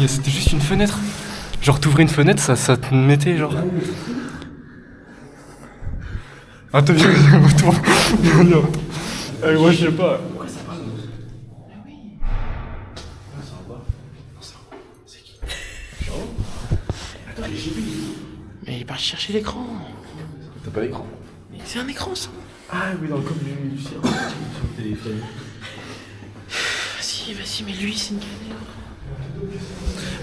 C'était juste une fenêtre. Genre t'ouvrais une fenêtre, ça te mettait genre... Attends, viens, retourne. Viens. Allez, moi je sais pas. Pourquoi ça parle? Mais oui. Ça va pas. C'est qui? Attends, mais il est parti chercher l'écran. T'as pas l'écran? Mais c'est un écran ça. Ah oui, dans le coffre du sur le téléphone. Vas-y, mais lui c'est une galère.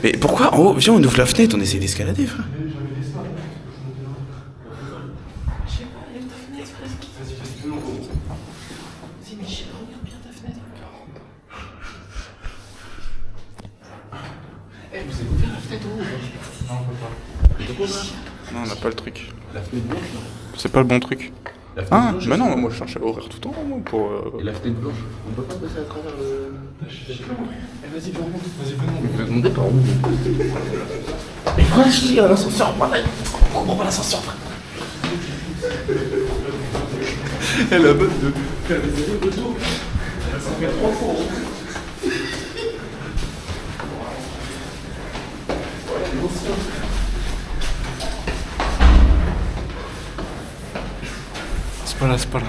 Mais pourquoi en haut? Viens, on ouvre la fenêtre, on essaie d'escalader, frère. Non, on n'a pas le truc. La fenêtre blanche là. C'est pas le bon truc. Ah, bah non, moi je cherche à ouvrir tout le temps moi, pour. Et la fenêtre blanche, on peut pas passer à travers le. Vas-y, viens, remonte. Vas-y, On peut demander par où. Mais frère, je dis, l'ascenseur, voilà. On comprend pas l'ascenseur, frère. Elle a bonne de faire des allers-retours. Ça fait 3 fois. Voilà, les anciens. C'est pas là.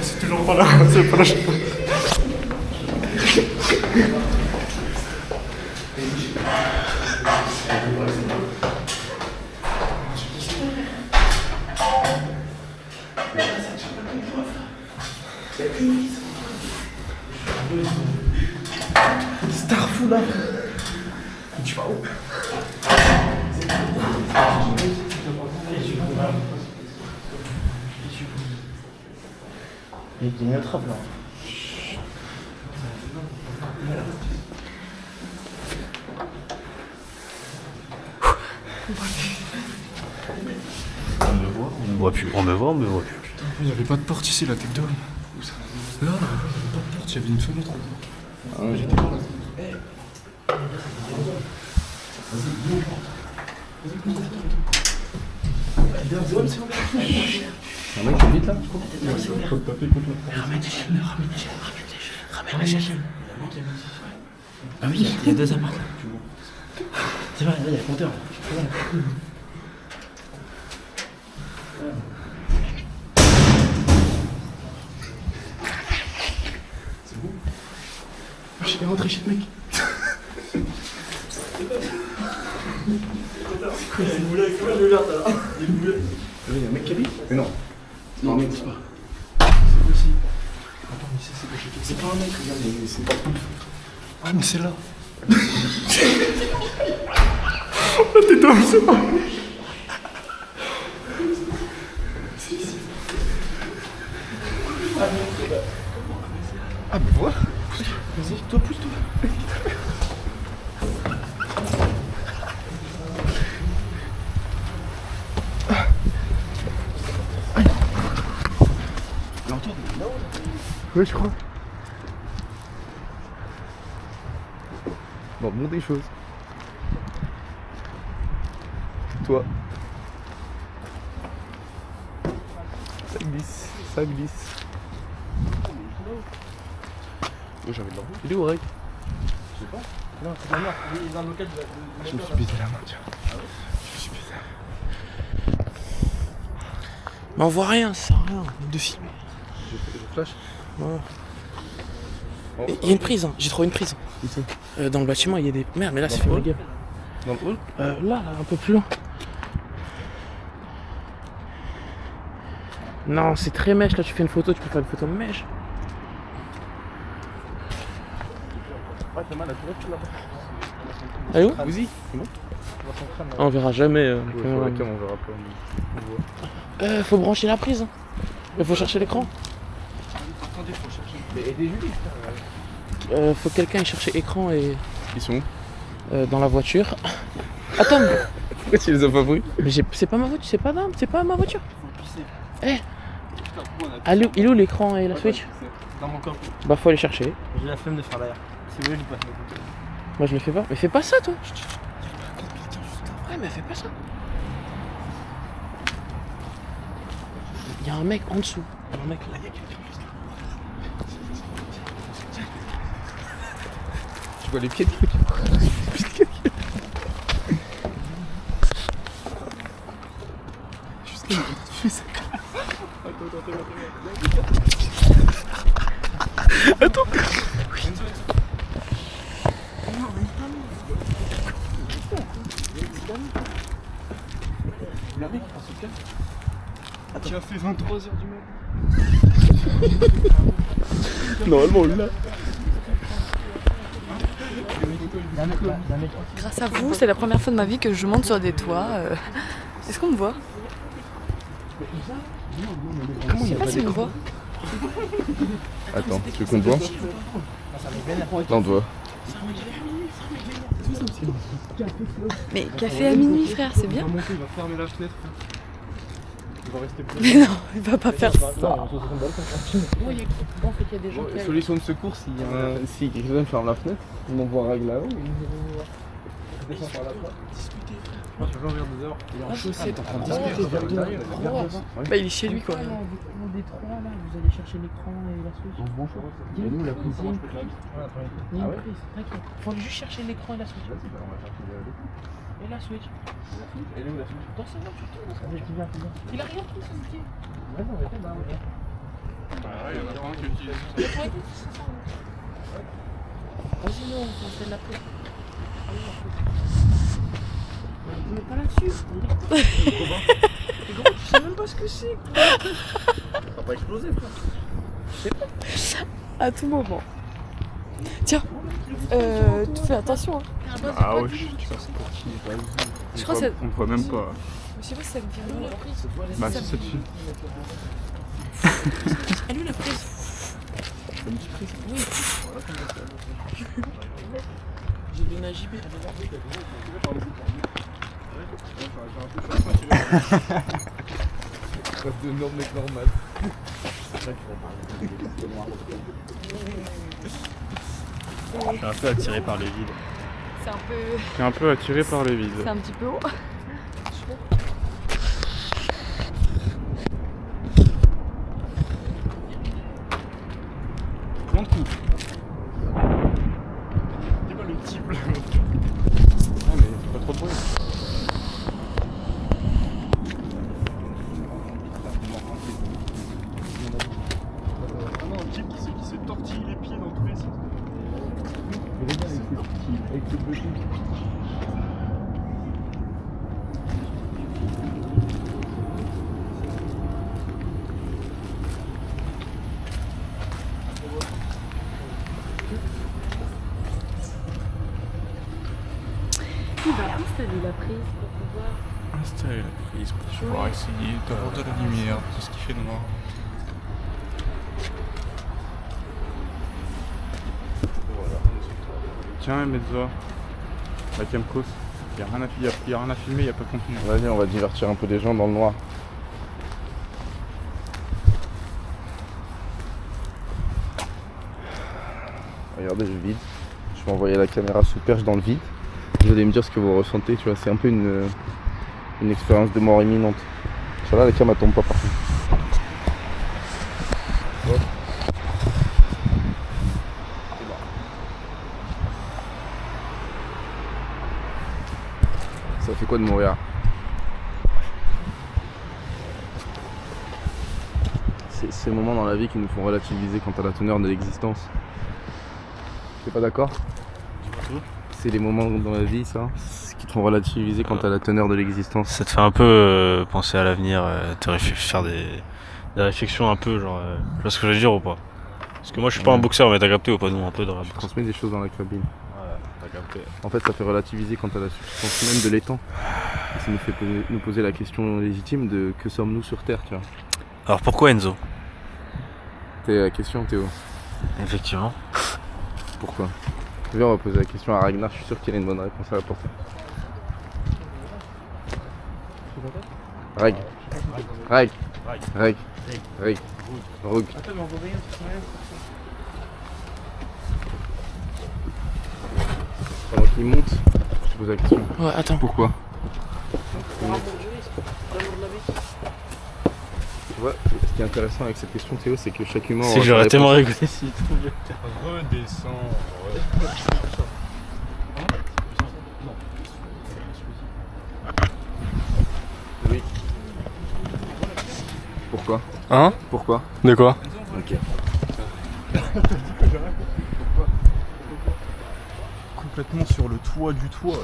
C'est toujours pas là, c'est pas là. Starfou là. Tu vas où? Il y a une trappe là. On me voit, on me voit plus. On me voit, on me voit plus. Il n'y avait pas de porte ici, la tête d'homme. Où ça? Là, il n'y avait pas de porte, il y avait une fenêtre. Ah ouais, j'étais pas là. Un mec qui habite là, je crois. Faut te taper contre la porte. Ramène l'échelle. Ah oui, il y a 2 appartements. C'est vrai, là, il y a le compteur. C'est bon? Je suis rentré chez le mec. Il y a une boulette, c'est quoi le verre là? Il y a un mec qui habite? Mais non. Non, mais c'est pas. C'est quoi ici? Attends, mais c'est pas un mec, regarde, c'est pas tout. Ah, mais c'est là. La tête d'homme, c'est pas. Ah, mais voilà. Vas-y, toi, pousse-toi. Ouais, je crois. Bon, monte des choses. Toi. Ça glisse, ça glisse. Oh, j'avais de l'envie. Il est où, Ray? Je sais pas. Non, c'est la mort. Il est dans le local de Je me suis baisé la main, tiens. Je me suis baisé la main. Mais on voit rien, ça sert à rien de filmer. Je flash. Ouais. Il y a une prise, hein. J'ai trouvé une prise. Ici. Dans le bâtiment, il y a des. Merde, mais là, c'est fait ma gueule. Dans le hall? Là, un peu plus loin. Non, c'est très mèche. Là, tu fais une photo, tu peux faire une photo mèche. Ouais, t'as mal à tout là. Elle est où? Vas-y, c'est bon. On verra jamais. Ouais, sur la cam, on verra pas. Faut brancher la prise. Hein. Il faut chercher l'écran. Attendez, faut chercher. Mais aidez Julie. Faut que quelqu'un aille chercher écran et Ils sont où? dans la voiture. Attends, Pourquoi tu les as pas pris? mais c'est pas ma voiture, c'est pas ma voiture. Eh, il est où l'écran et la Switch? Dans mon corps. Bah faut aller chercher. J'ai la flemme de faire l'air. Si vous voulez, je passe. Moi je le fais pas. Mais fais pas ça toi. Ouais mais fais pas ça. Il y a un mec en dessous. Il y a un mec là. Je vois les pieds de quelqu'un. Qui a fait 23h du matin. Normalement, on l'a. Grâce à vous, c'est la première fois de ma vie que je monte sur des toits. Est-ce qu'on me voit? Je sais pas si on me voit. Attends, tu veux qu'on te voit? Là, on te voit. Mais café à minuit, frère, c'est bien. Il va fermer la fenêtre. Il va rester plus. Mais non, il va pas faire ça. En fait, il y a des gens qui Solution de secours, si quelqu'un ferme la fenêtre, on envoie un règle là-haut. Je vais vers 2h. Il est en chaussette en train de discuter vers 2h. Bah, il est chez lui, quoi. des 3 là, vous allez chercher l'écran et la switch. Il y a une prise, t'inquiète. Faut aller juste chercher l'écran et la switch. Et la switch. Elle est où la suite? Dans sa voiture, tout. Il a rien pris, ce petit. Il y en a pas un qui utilise ça. Vas-y, non, on fait la prise. On est pas là-dessus. Gros, tu sais même pas ce que c'est. Ça va pas exploser, frère. À tout moment. Tiens, tu fais attention. Hein. Ah ouais, tu vois, c'est pour qui? Je crois que c'est. On ne voit même pas. Je sais pas si ça me dit rien. Bah, c'est cette fille. Elle est où la prise? Oui. J'ai donné à JB. De normes mec normal. Je suis un peu attiré par les vides. C'est un peu. Je suis un peu attiré par les vides. C'est un petit peu haut. Prends le coup. C'est pas le type là. Ah, mais c'est pas trop de bruit. Ah non, un type qui se tortille les pieds dans tous les sens. Il va installer la prise pour pouvoir. Installer la prise pour pouvoir essayer d'avoir de la lumière dans ce qui fait noir. Tiens, Mezzo, la Camcos, il n'y a rien à filmer, il n'y a pas de contenu. Vas-y, on va divertir un peu les gens dans le noir. Regardez, je vide. Je vais envoyer la caméra sous perche dans le vide. Vous allez me dire ce que vous ressentez, tu vois, c'est un peu une expérience de mort imminente. Sur là, la caméra tombe pas par contre. Ça fait quoi de mourir? C'est ces moments dans la vie qui nous font relativiser quant à la teneur de l'existence. T'es pas d'accord? C'est les moments dans la vie, ça, qui te font relativiser quant à la teneur de l'existence. Ça te fait un peu penser à l'avenir, faire des réflexions un peu, genre, tu vois ce que je veux dire ou pas? Parce que moi je suis pas un boxeur, mais t'as capté ou pas? Nous, un peu de rap. Je transmets des choses dans la cabine. Ouais, t'as capté. En fait, ça fait relativiser quant à la substance même de l'étang. Et ça nous fait nous poser la question légitime de que sommes-nous sur Terre, tu vois. Alors pourquoi Enzo? C'est la question, Théo. Effectivement. Pourquoi? Viens, on va poser la question à Ragnar, je suis sûr qu'il a une bonne réponse à apporter. Reg. Rogue. Pendant qu'il monte, je te pose la question. Ouais, attends. Pourquoi? Tu vois, ce qui est intéressant avec cette question, Théo, c'est que chaque humain. Si j'aurais tellement rigolé si. Redescends. Oui. Pourquoi? Hein? Pourquoi? De quoi? Ok. Complètement sur le toit du toit.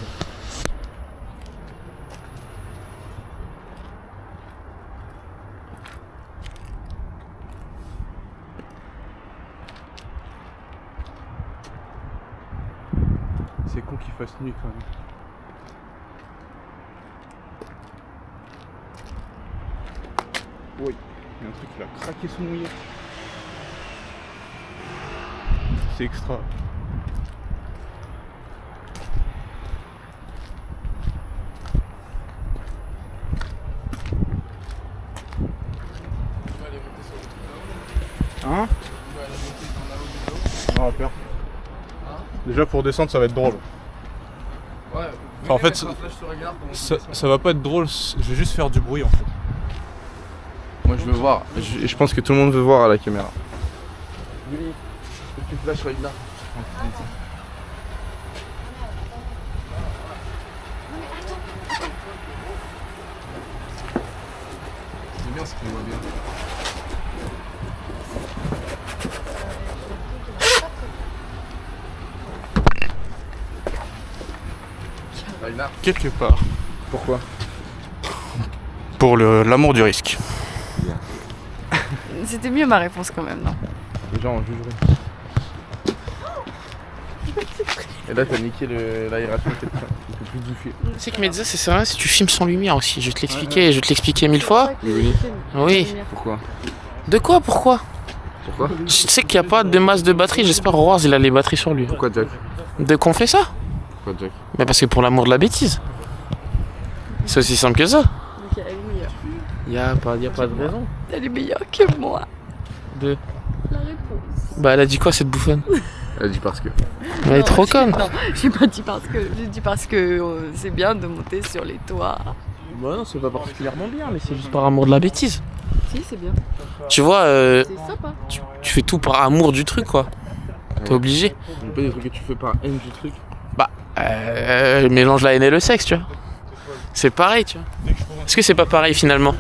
C'est con qu'il fasse nuit quand même. Oui, il y a un truc qui a craqué son mouillé. C'est extra. Hein? Non, peur. Déjà pour descendre ça va être drôle. Ouais. Enfin, en fait, ça va pas être drôle, je vais juste faire du bruit en fait. Moi je veux voir. Je pense que tout le monde veut voir à la caméra. Willy, tu flashes right là. C'est bien ce qu'il voit bien. Quelque part. Pourquoi? Pour l'amour du risque. C'était mieux ma réponse quand même, non? Les gens en jugeraient. Et là t'as niqué l'aération de quelqu'un. Il peut plus bouffer. Tu sais que Mezza, c'est ça, si tu filmes sans lumière aussi. Je vais te l'expliquer 1000 fois. Oui. Pourquoi? De quoi? Pourquoi? Pourquoi? Je sais qu'il n'y a pas de masse de batterie. J'espère Aurore, il a les batteries sur lui. Pourquoi Jack? De qu'on fait ça? Pourquoi Jack? Mais parce que pour l'amour de la bêtise. C'est aussi simple que ça. Donc elle est meilleure. Y a pas de raison. Elle est meilleure que moi. De. La réponse. Bah elle a dit quoi cette bouffonne? Elle dit parce que. Elle est trop conne. Non, j'ai pas dit parce que. J'ai dit parce que c'est bien de monter sur les toits. Bah non, c'est pas particulièrement bien, mais c'est juste par amour de la bêtise. Si, c'est bien. Tu vois, C'est sympa. tu fais tout par amour du truc quoi. T'es obligé. C'est pas des trucs que tu fais par haine du truc. Mélange la haine et le sexe, tu vois. C'est pareil, tu vois. Est-ce que c'est pas pareil finalement?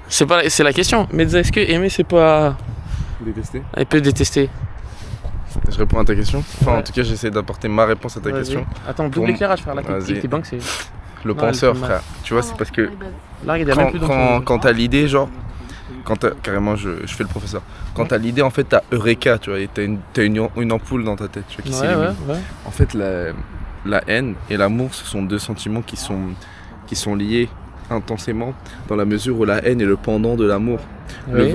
C'est la question. Mais est-ce que aimer c'est pas. Détester. Elle peut détester. Je réponds à ta question. Enfin, Ouais. en tout cas, j'essaie d'apporter ma réponse à ta Vas-y. question. Attends, double Pour- éclairage, frère. La Vas-y. t'es banque, c'est. Le Non, penseur, elle fait mal. frère. Tu vois, c'est parce que Là, regarde, il y a même plus quand t'as l'idée, genre. Carrément, je fais le professeur. Quand t'as l'idée, en fait, t'as Eureka, tu vois, et t'as une ampoule dans ta tête, tu vois, qui s'illumine. Ouais. En fait, la haine et l'amour, ce sont deux sentiments qui sont liés intensément, dans la mesure où la haine est le pendant de l'amour. Oui.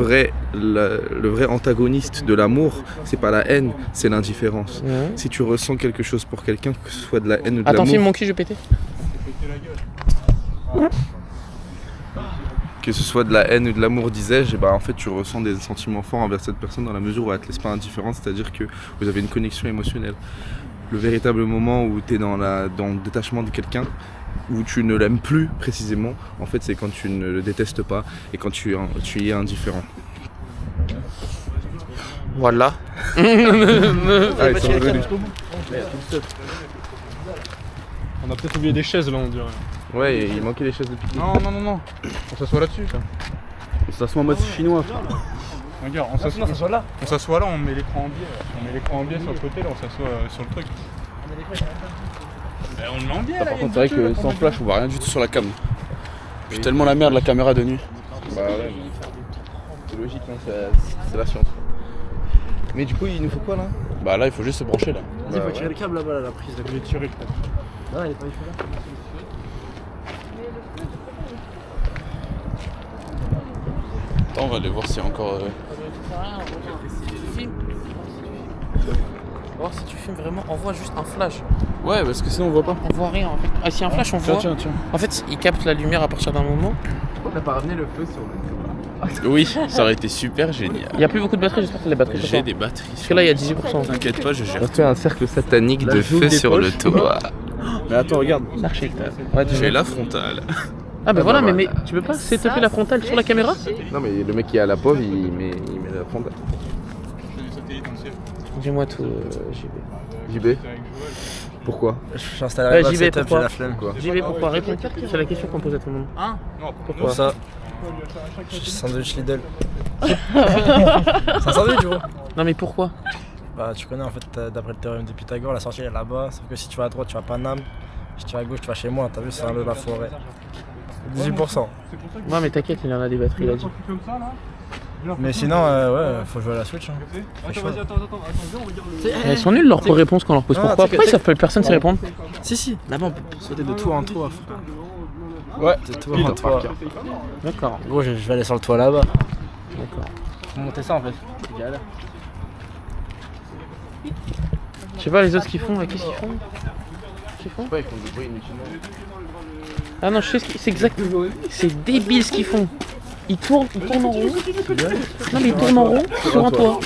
Le vrai antagoniste de l'amour, c'est pas la haine, c'est l'indifférence. Ouais. Si tu ressens quelque chose pour quelqu'un, que ce soit de la haine ou de Attends, l'amour, filme mon cul, je vais péter. que ce soit de la haine ou de l'amour, disais-je, et bah en fait tu ressens des sentiments forts envers cette personne dans la mesure où elle te laisse pas indifférente, c'est-à-dire que vous avez une connexion émotionnelle. Le véritable moment où tu es dans le détachement de quelqu'un, où tu ne l'aimes plus précisément, en fait c'est quand tu ne le détestes pas et quand tu y es indifférent. Voilà. Allez, ça va venir. On a peut-être oublié des chaises là, on dirait. Ouais, il manquait les chaises de pique-nique. Non. On s'assoit là-dessus. On s'assoit en mode chinois. Regarde, on s'assoit là. On s'assoit là, on met l'écran en biais. On met l'écran en biais sur le côté, là, on s'assoit sur le truc. On le met en biais là. Par contre, c'est vrai que sans flash, on voit rien du tout sur la cam. J'ai tellement la merde la caméra de nuit. Bah ouais, c'est logique, hein, c'est la science. Mais du coup, il nous faut quoi là? Bah là, il faut juste se brancher là. Bah, ouais. le câble là-bas, la prise. Je vais tirer le câble. Attends, on va aller voir s'il y a encore. Voir si tu filmes vraiment, on voit juste un flash. Ouais, parce que sinon on voit pas. On voit rien en fait. Ah, si un flash, on voit. Tiens. En fait, il capte la lumière à partir d'un moment. On n'a pas ramené le feu sur le. Oui, ça aurait été super génial. Il y a plus beaucoup de batteries, j'espère que les batteries. J'ai des batteries. Parce que là, il y a 18%. T'inquiète pas, je gère. On fait un cercle satanique de feu sur le toit. Mais attends, regarde. L'architecte. J'ai la frontale. Ah bah Ah, voilà, bah, mais voilà. tu peux pas setuper la frontale sur la caméra? Non, mais le mec qui est à la pauvre, il met la frontale. Dis-moi tout, JB. JB. Pourquoi? Ouais, JB, pourquoi? Pourquoi? JB, pourquoi? Réponds. C'est la question qu'on pose à tout le monde. Hein? Pourquoi? Pour ça. Sandwich Lidl. C'est un sandwich, tu vois. Non mais pourquoi? Bah, tu connais en fait, d'après le théorème de Pythagore, la sortie elle est là-bas. Sauf que si tu vas à droite, tu vas à Paname. Si tu vas à gauche, tu vas chez moi. T'as vu, c'est un lot de la forêt. 18%. Ouais, mais t'inquiète, il en a des batteries, il a dit. Mais sinon, ouais, faut jouer à la Switch. Hein. Elles sont nulles leurs réponses qu'on leur pose. Non, Pourquoi? t'inquiète, Pourquoi ils savent pas, personne sait répondre? Si, là-bas, on peut sauter de toit en toit. Ouais. De toit en toit. D'accord, Gros, je vais aller sur le toit là-bas. d'accord. Faut monter ça en fait. C'est galère. Je sais pas les autres ce qu'ils font, qu'est-ce qu'ils font? Qu'est-ce qu'ils font? Ouais, ils font du bruit inutilement. Ah non, je sais ce qu'ils... C'est exact. C'est débile ce qu'ils font. Ils tournent en rond. Non mais ils tournent en rond sur un toit.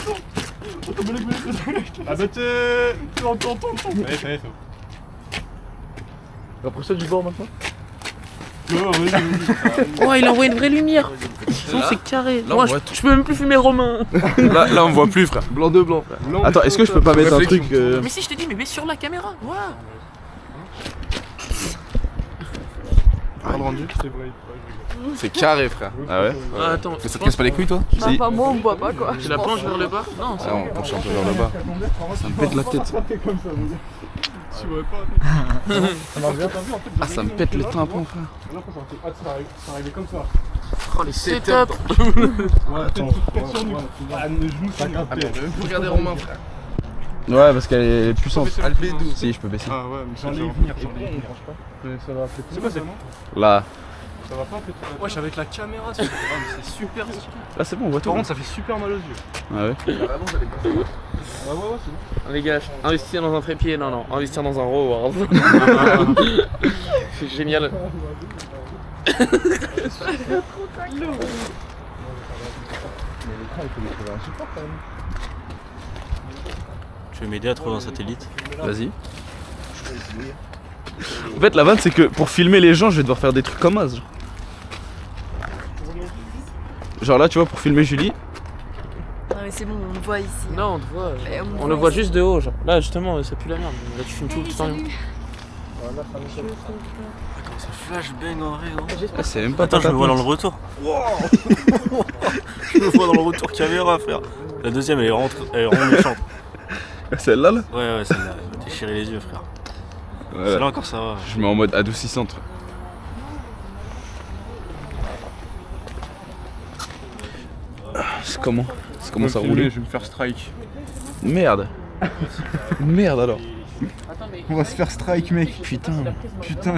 Ah bah attends. Allez, ça y est, Après ça, du bord maintenant? Oh, il envoie une vraie lumière. Sinon c'est carré. là, on Moi, voit je peux même plus fumer Romain. Là, on voit plus, frère. Blanc de blanc, frère. Attends, est-ce que je peux pas mettre un truc Mais si je t'ai dit, mais mets sur la caméra. Ouais. rendu? C'est carré, frère. Ah ouais? Ah, attends. Mais ça te casse pas les couilles, toi? Bah, enfin, moi, on me voit pas quoi. Tu la penches vers le bas? Non, c'est Ah, on penche un peu vers le bas. Ça me pète la tête. Ah, ça me pète le tympan, frère. Oh, les setups. Regardez Romain, frère. Ouais, parce qu'elle est puissante. Si, je peux baisser. Ah ouais, mais j'allais y venir. C'est quoi, c'est Là. Ça va pas, peut-être. Wesh, avec la caméra, c'est super. Là, c'est bon, on voit tout. Par contre, ça fait super mal aux yeux. Ah ouais. Ouais, ouais, c'est bon. Les gars, investir dans un trépied, non, investir dans un row. C'est génial. Tu veux m'aider à trouver un satellite? Vas-y. En fait, la vanne, c'est que pour filmer les gens, je vais devoir faire des trucs comme Az. Genre là, tu vois, pour filmer Julie. Non, mais c'est bon, on me voit ici. Non, on te voit. Mais On le voit juste de haut, genre. Là, justement, ça pue la merde. Là, tu filmes tout le temps. C'est flashbang en vrai, gros. Ah, c'est même pas Attends, je me vois dans le le. retour. Je me vois dans le retour caméra, frère. La deuxième, elle est vraiment méchante. Celle-là, là. Ouais, celle-là, elle m'a déchiré les yeux, frère. Ouais. Celle-là encore, ça va. Je mets en mode adoucissante. C'est comment? C'est comment ça roule? Je vais me faire strike. Merde. Merde alors. On va se faire strike, mec. Putain,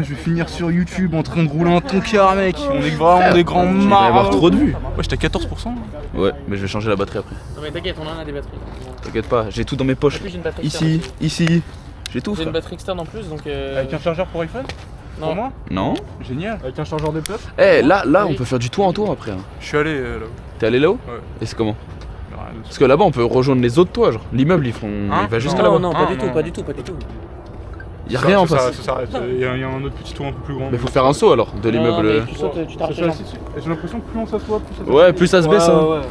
je vais finir sur YouTube en train de rouler un tonkard, mec. On est vraiment des grands Il va y avoir marres. trop de vues. Ouais, j'étais à 14%. Ouais, mais je vais changer la batterie après. Non, mais t'inquiète, on en a des batteries. T'inquiète pas, j'ai tout dans mes poches. En plus, j'ai une batterie externe. Ici, j'ai tout, J'ai une frère. batterie externe en plus, donc. Avec un chargeur pour iPhone? Non. Pour moi? Non? Génial. Avec un chargeur de puff? Eh, là, on peut faire du toit en toit après. Hein. Je suis allé là-haut. T'es allé là-haut? Ouais. Et c'est comment? Mais rien de- Parce que là-bas, on peut rejoindre les autres toits, genre. L'immeuble, il va jusqu'à là-bas. Non, Ah, pas du tout, non. pas du tout. Y'a rien en Ça face. s'arrête. Il y a un autre petit tour un peu plus grand. Mais faut faire un saut alors, de l'immeuble. Tu sautes, tu t'arrêtes. J'ai l'impression que plus on s'assoit, plus ça se Ouais, plus ça se baisse. Hein. ouais.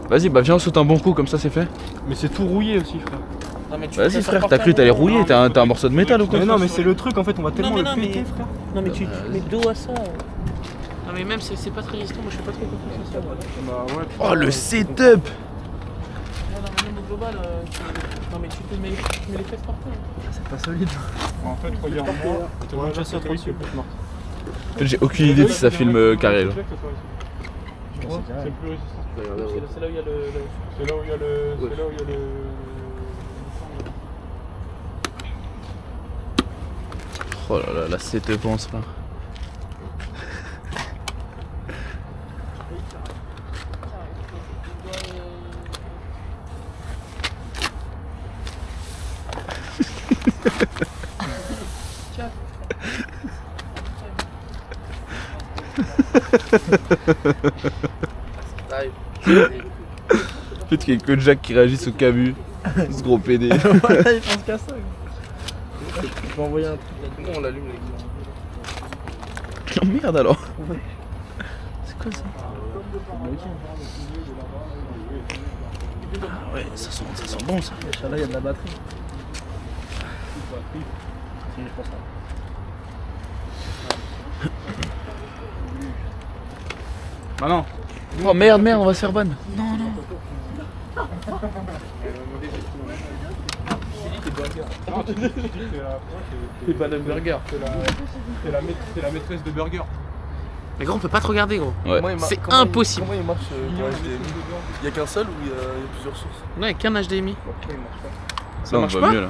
Vas-y, bah viens, on saute un bon coup, comme ça c'est fait. Mais c'est tout rouillé aussi, frère. Vas-y, frère, t'as cru t'allais rouiller, t'as un morceau de métal ou quoi? Mais non, mais c'est le truc en fait, on va tellement mais le non, péter, mais- frère. Non, mais tu te mets dos à ça. Non, mais même c'est pas très résistant, moi je suis pas trop confiant sur ça. Bah ouais. Oh, le setup! Non, mais même au global, non, mais tu te mets les fesses partout. Pas solide. En fait, regarde-moi. Tu vois, déjà ça, toi ici, peut-être mort. En fait, j'ai aucune idée de si ça filme carré là. C'est plus résistant. C'est là où il y a le. C'est là où il y a le. C'est là où il y a le. Oh là là, la setup en frère. Peut-être qu'il y a que Jack qui réagisse au cabu. Ce gros PD. Voilà, il pense qu'à ça. Je vais envoyer un truc là-dedans, on l'allume, les gars. Oh merde alors. C'est quoi ça? Ah ouais, ça sent bon ça. Là, il y a de la batterie. Bah non. Oh merde, on va se faire ban. C'est pas burger. C'est la maîtresse de burger. Mais gros, on peut pas te regarder, gros. Ouais. C'est impossible. Comment il marche pour HDMI? Il y a qu'un seul ou il y a plusieurs sources? Non, il y a qu'un HDMI. Ça marche pas mieux là.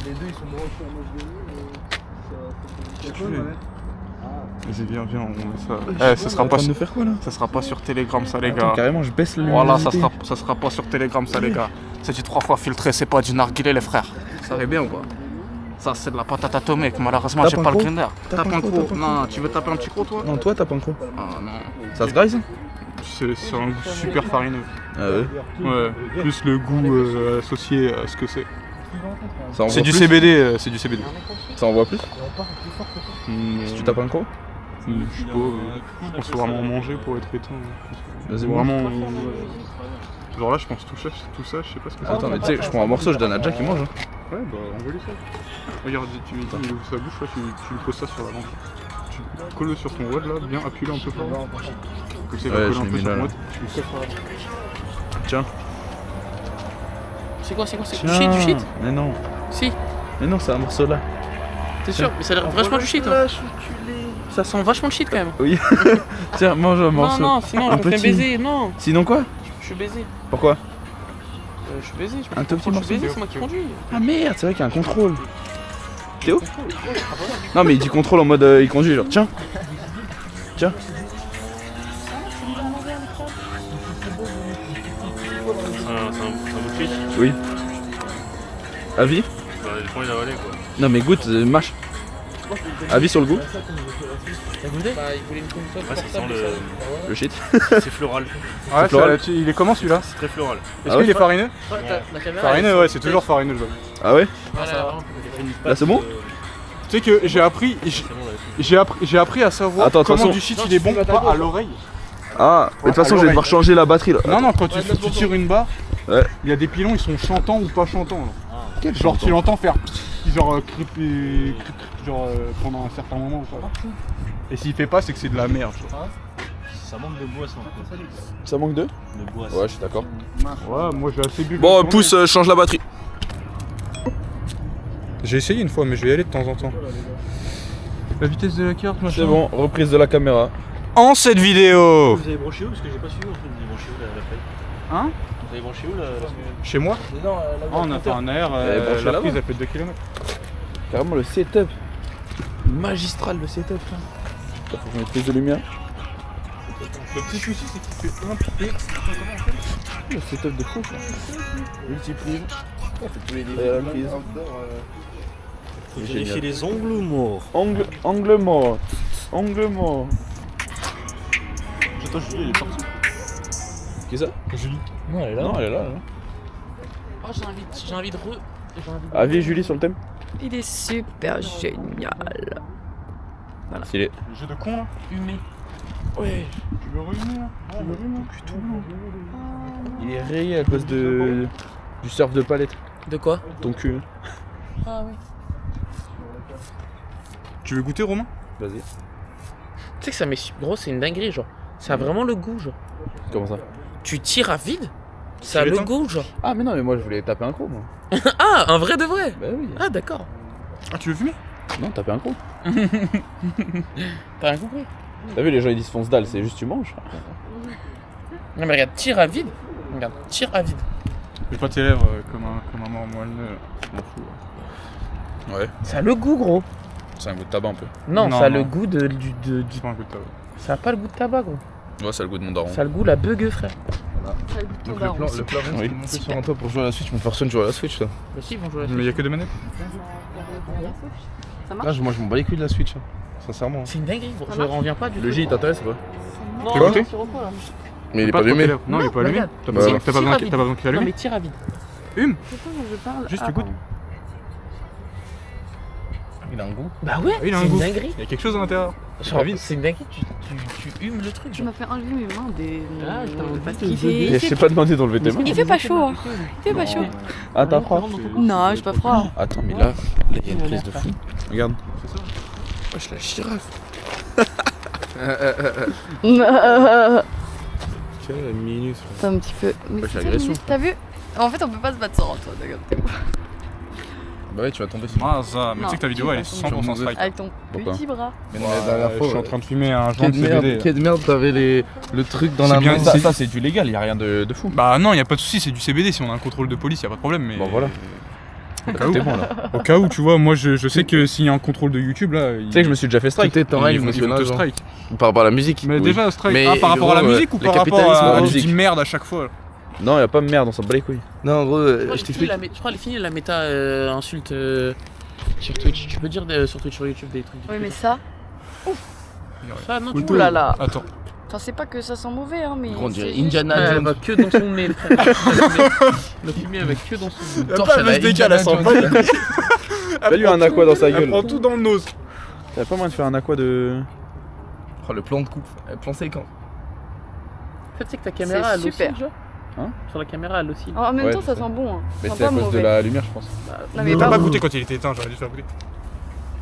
Les deux ils sont branchés en HDMI. Vas-y, viens, on met ça. Eh, ça sera pas sur... faire quoi là? Ça sera pas sur Telegram, ça, les Attends, gars. carrément, je baisse la Voilà, luminosité. ça sera pas sur Telegram, ça, les gars. C'est du 3 fois filtré, c'est pas du narguilé, les frères. Ça va bien ou pas? Ça, c'est de la patate atomique. Malheureusement, Tape j'ai un pas le croc. grinder. Tape un croc. Non, tu veux taper un petit croc, toi? Non, toi, t'as pas un croc. Ah, non. Ça se grise? C'est un goût super farineux. Ah ouais. Ouais, plus le goût associé à ce que c'est. Ça envoie C'est du plus CBD, c'est du CBD. Ça envoie plus? Hmm, Si tu tapes un croc? je sais pas, je pense vraiment manger pour être éteint. Vas-y, Vraiment. Genre là, je pense tout ça, je sais pas ce que c'est. Attends, mais tu sais, je prends un morceau, je donne à Jack, il mange. Hein. Ouais, bah envoie-lui ça. Regarde, tu ouvres sa bouche, là, tu lui poses ça sur la langue. Tu colles sur ton wad là, bien appuie-le un peu fort. Comme ça, il va Ouais, coller je un l'ai peu mis sur là, ton là. wad. Tu lui colles sur la langue. Tiens. C'est quoi? C'est du shit? Mais non. Si, Mais non, c'est un morceau là. t'es sûr? Mais ça a l'air vachement du shit. Hein. Ça sent vachement le shit quand même. Oui. Tiens, mange un morceau. Non, sinon Un je me fais petit. baiser. Non, Sinon quoi? je suis baisé. Pourquoi? Je suis baisé. Un tout petit Je morceau. suis baisé, c'est moi qui conduis. Ah merde, c'est vrai qu'il y a un contrôle. Théo? Non mais il dit contrôle en mode il conduit genre tiens. Tiens. C'est un bout de fiche. Oui. Avis? Bah, j'ai pas envie d'avaler quoi. Non mais goûte, mâche. Avis sur le goût? T'as goûté? Bah, il voulait une console. Ouais, ça sent Le shit. C'est floral. Ouais, floral. il est comment celui-là? C'est très floral. Est-ce qu'il est farineux? La caméra. Farineux, ouais, c'est toujours farineux le jeu. Ah ouais? Voilà. Là c'est bon? Tu sais que j'ai appris à savoir Attends, de toute comment façon- du shit il est bon ou pas à l'oreille. Ah, mais de toute façon je vais devoir changer la batterie là. Non, non, quand tu tires une barre, Ouais. il y a des pilons, ils sont chantants ou pas chantants. Là. Quel Genre, chantant? tu l'entends faire genre, genre pendant un certain moment ou pas. Et s'il fait pas, c'est que c'est de la merde. Ça manque de boisson. Ça manque de? De boisson. Ouais, je suis d'accord. Ouais, moi j'ai assez bu. Bon, pousse, change la batterie. J'ai essayé une fois, mais je vais y aller de temps en temps. La vitesse de la carte, machin. C'est bon, reprise de la caméra. En cette vidéo, Vous avez branché où? Parce que j'ai pas suivi en fait. Vous avez branché où la paille? Hein? Vous avez branché où là? Chez moi, on a fait un air, Elle est branchée la là-bas. prise elle fait 2 km. Carrément le setup. Magistral le setup là. Faut qu'on mette plus de lumière. Le petit souci, c'est qu'il fait un peu. Le setup de fou quoi. Multiprise. Faut vérifier les ongles ou morts. Angle mort. Angle mort. Attends, Julie, elle est partie. Qui ça? Julie. Non, elle est là. Non, elle est là. Oh, j'ai envie de Avis Julie sur le thème? Il est super génial. Stylé. Le jeu de con là. humer. Ouais. Tu veux rehumer là? Tu veux rehumer? Il est rayé à cause de du surf de palette. De quoi? Ton cul. Ah oui. Tu veux goûter, Romain? Vas-y. Tu sais que ça met. Gros, c'est une dinguerie, genre. Ça a vraiment le goût, genre. Comment ça? Tu tires à vide? Ça a Tu le l'éteins? goût, genre. Ah mais non mais moi je voulais taper un croc moi. Ah, un vrai de vrai? Bah oui. Ah, d'accord. Ah, tu veux fumer? Non, taper un croc. T'as rien compris? T'as vu les gens ils disent fonce dalle, c'est juste tu manges. Non, mais regarde, tire à vide. Regarde, tire à vide. Fais pas tes lèvres comme un mort moelleux. Je m'en fous. Ouais. Ça a le goût, gros. C'est un goût de tabac un peu. Non, Non, ça a non. le goût du. C'est pas un coup de tabac. Ça a pas le goût de tabac, gros. Ouais, c'est le goût de mon daron. Ça a le goût la bugue, frère. Donc le plan oui. Monter sur un toit pour jouer à la Switch, mon personne joue à la Switch là. Mais si, ils vont jouer à la Mais il y a que des manettes. Ça Là, marche? moi je m'en bats les couilles de la Switch. Sincèrement. C'est une dinguerie, gros. Ça Je marche reviens pas du tout. Le J il t'intéresse ou pas? Non, Tu veux goûter? sur quoi là? Mais il est pas trop allumé. tes lèvres. Non, il est pas allumé. regarde. T'as Bah, pas ouais. besoin Tire à vide. t'as pas besoin qu'il Non, allume. mais tire à vide. Hume. C'est quoi dont je parle? Juste Ah, tu goûtes. pardon. Il a un goût. Bah ouais, il a un c'est une goût. dinguerie. Il y a quelque chose à l'intérieur. Genre, David. c'est une dinguerie, tu humes le truc. Tu Genre. m'as fait enlever mes mains des. Ah, parce t'as qu'il enlevé fait. Je t'ai pas demandé d'enlever tes mains. Il fait pas chaud, hein. Il fait pas chaud. Ah, t'as froid? Non, j'ai pas froid. Attends, mais là, il y a une prise de fou. Regarde. Wesh, la girafe. Quelle minute. C'est un petit peu. Mais Wesh, c'est l'agression. T'as vu? En fait, on peut pas se battre sans, toi, d'accord. Bah ouais, tu vas tomber sur Ah, ça, mais tu sais que ta vidéo elle est 100% strike. Avec ton Pourquoi petit bras. Mais non, la dernière Je fois. suis en train de fumer un joint de CBD. Quelle merde, t'avais le truc dans C'est la bien, main. ça, c'est du légal, y a rien de fou. Bah non, y a pas de souci, c'est du CBD. Si on a un contrôle de police, y a pas de problème. Mais Bon, voilà. au cas où, T'es bon là. au cas où, tu vois, moi je sais que s'il y a un contrôle de YouTube là, Tu sais que je me suis déjà fait strike. Tout est en règle, ils monsieur vont te Nage. strike. Par rapport à la musique. Mais Oui. déjà strike. Mais Ah, par rapport à la gros, musique ou le par rapport capitalisme, à la tu musique. dis merde à chaque fois? Non, y a pas de merde, on s'en bat les couilles. Non, en gros, Je je t'explique. crois qu'elle est finie la méta insulte sur Twitch. Tu peux dire sur Twitch, sur YouTube des trucs. Oui, mais ça. Ah non, Ouh là là. Attends. Enfin, c'est pas que ça sent mauvais, hein, mais. On dirait c'est juste Indiana que- Elle Jones. va que dans son nez, frère. La fumée avec que dans son nez. Torche à la Indiana Jones. Fais-lui un aqua dans sa Elle gueule. prend tout dans le nose. T'as pas moyen de faire un aqua de. Oh, le plan de coupe. Plan séquent. En fait, c'est que ta caméra C'est elle super. oscille, genre. Hein Sur la caméra elle oscille. En même Ouais, temps, c'est ça ça. sent bon. Hein. Mais Ça c'est sent à pas cause de mauvais. la lumière, je pense. Non, mais T'as pas bon. goûté quand il était éteint, j'aurais dû te faire goûter.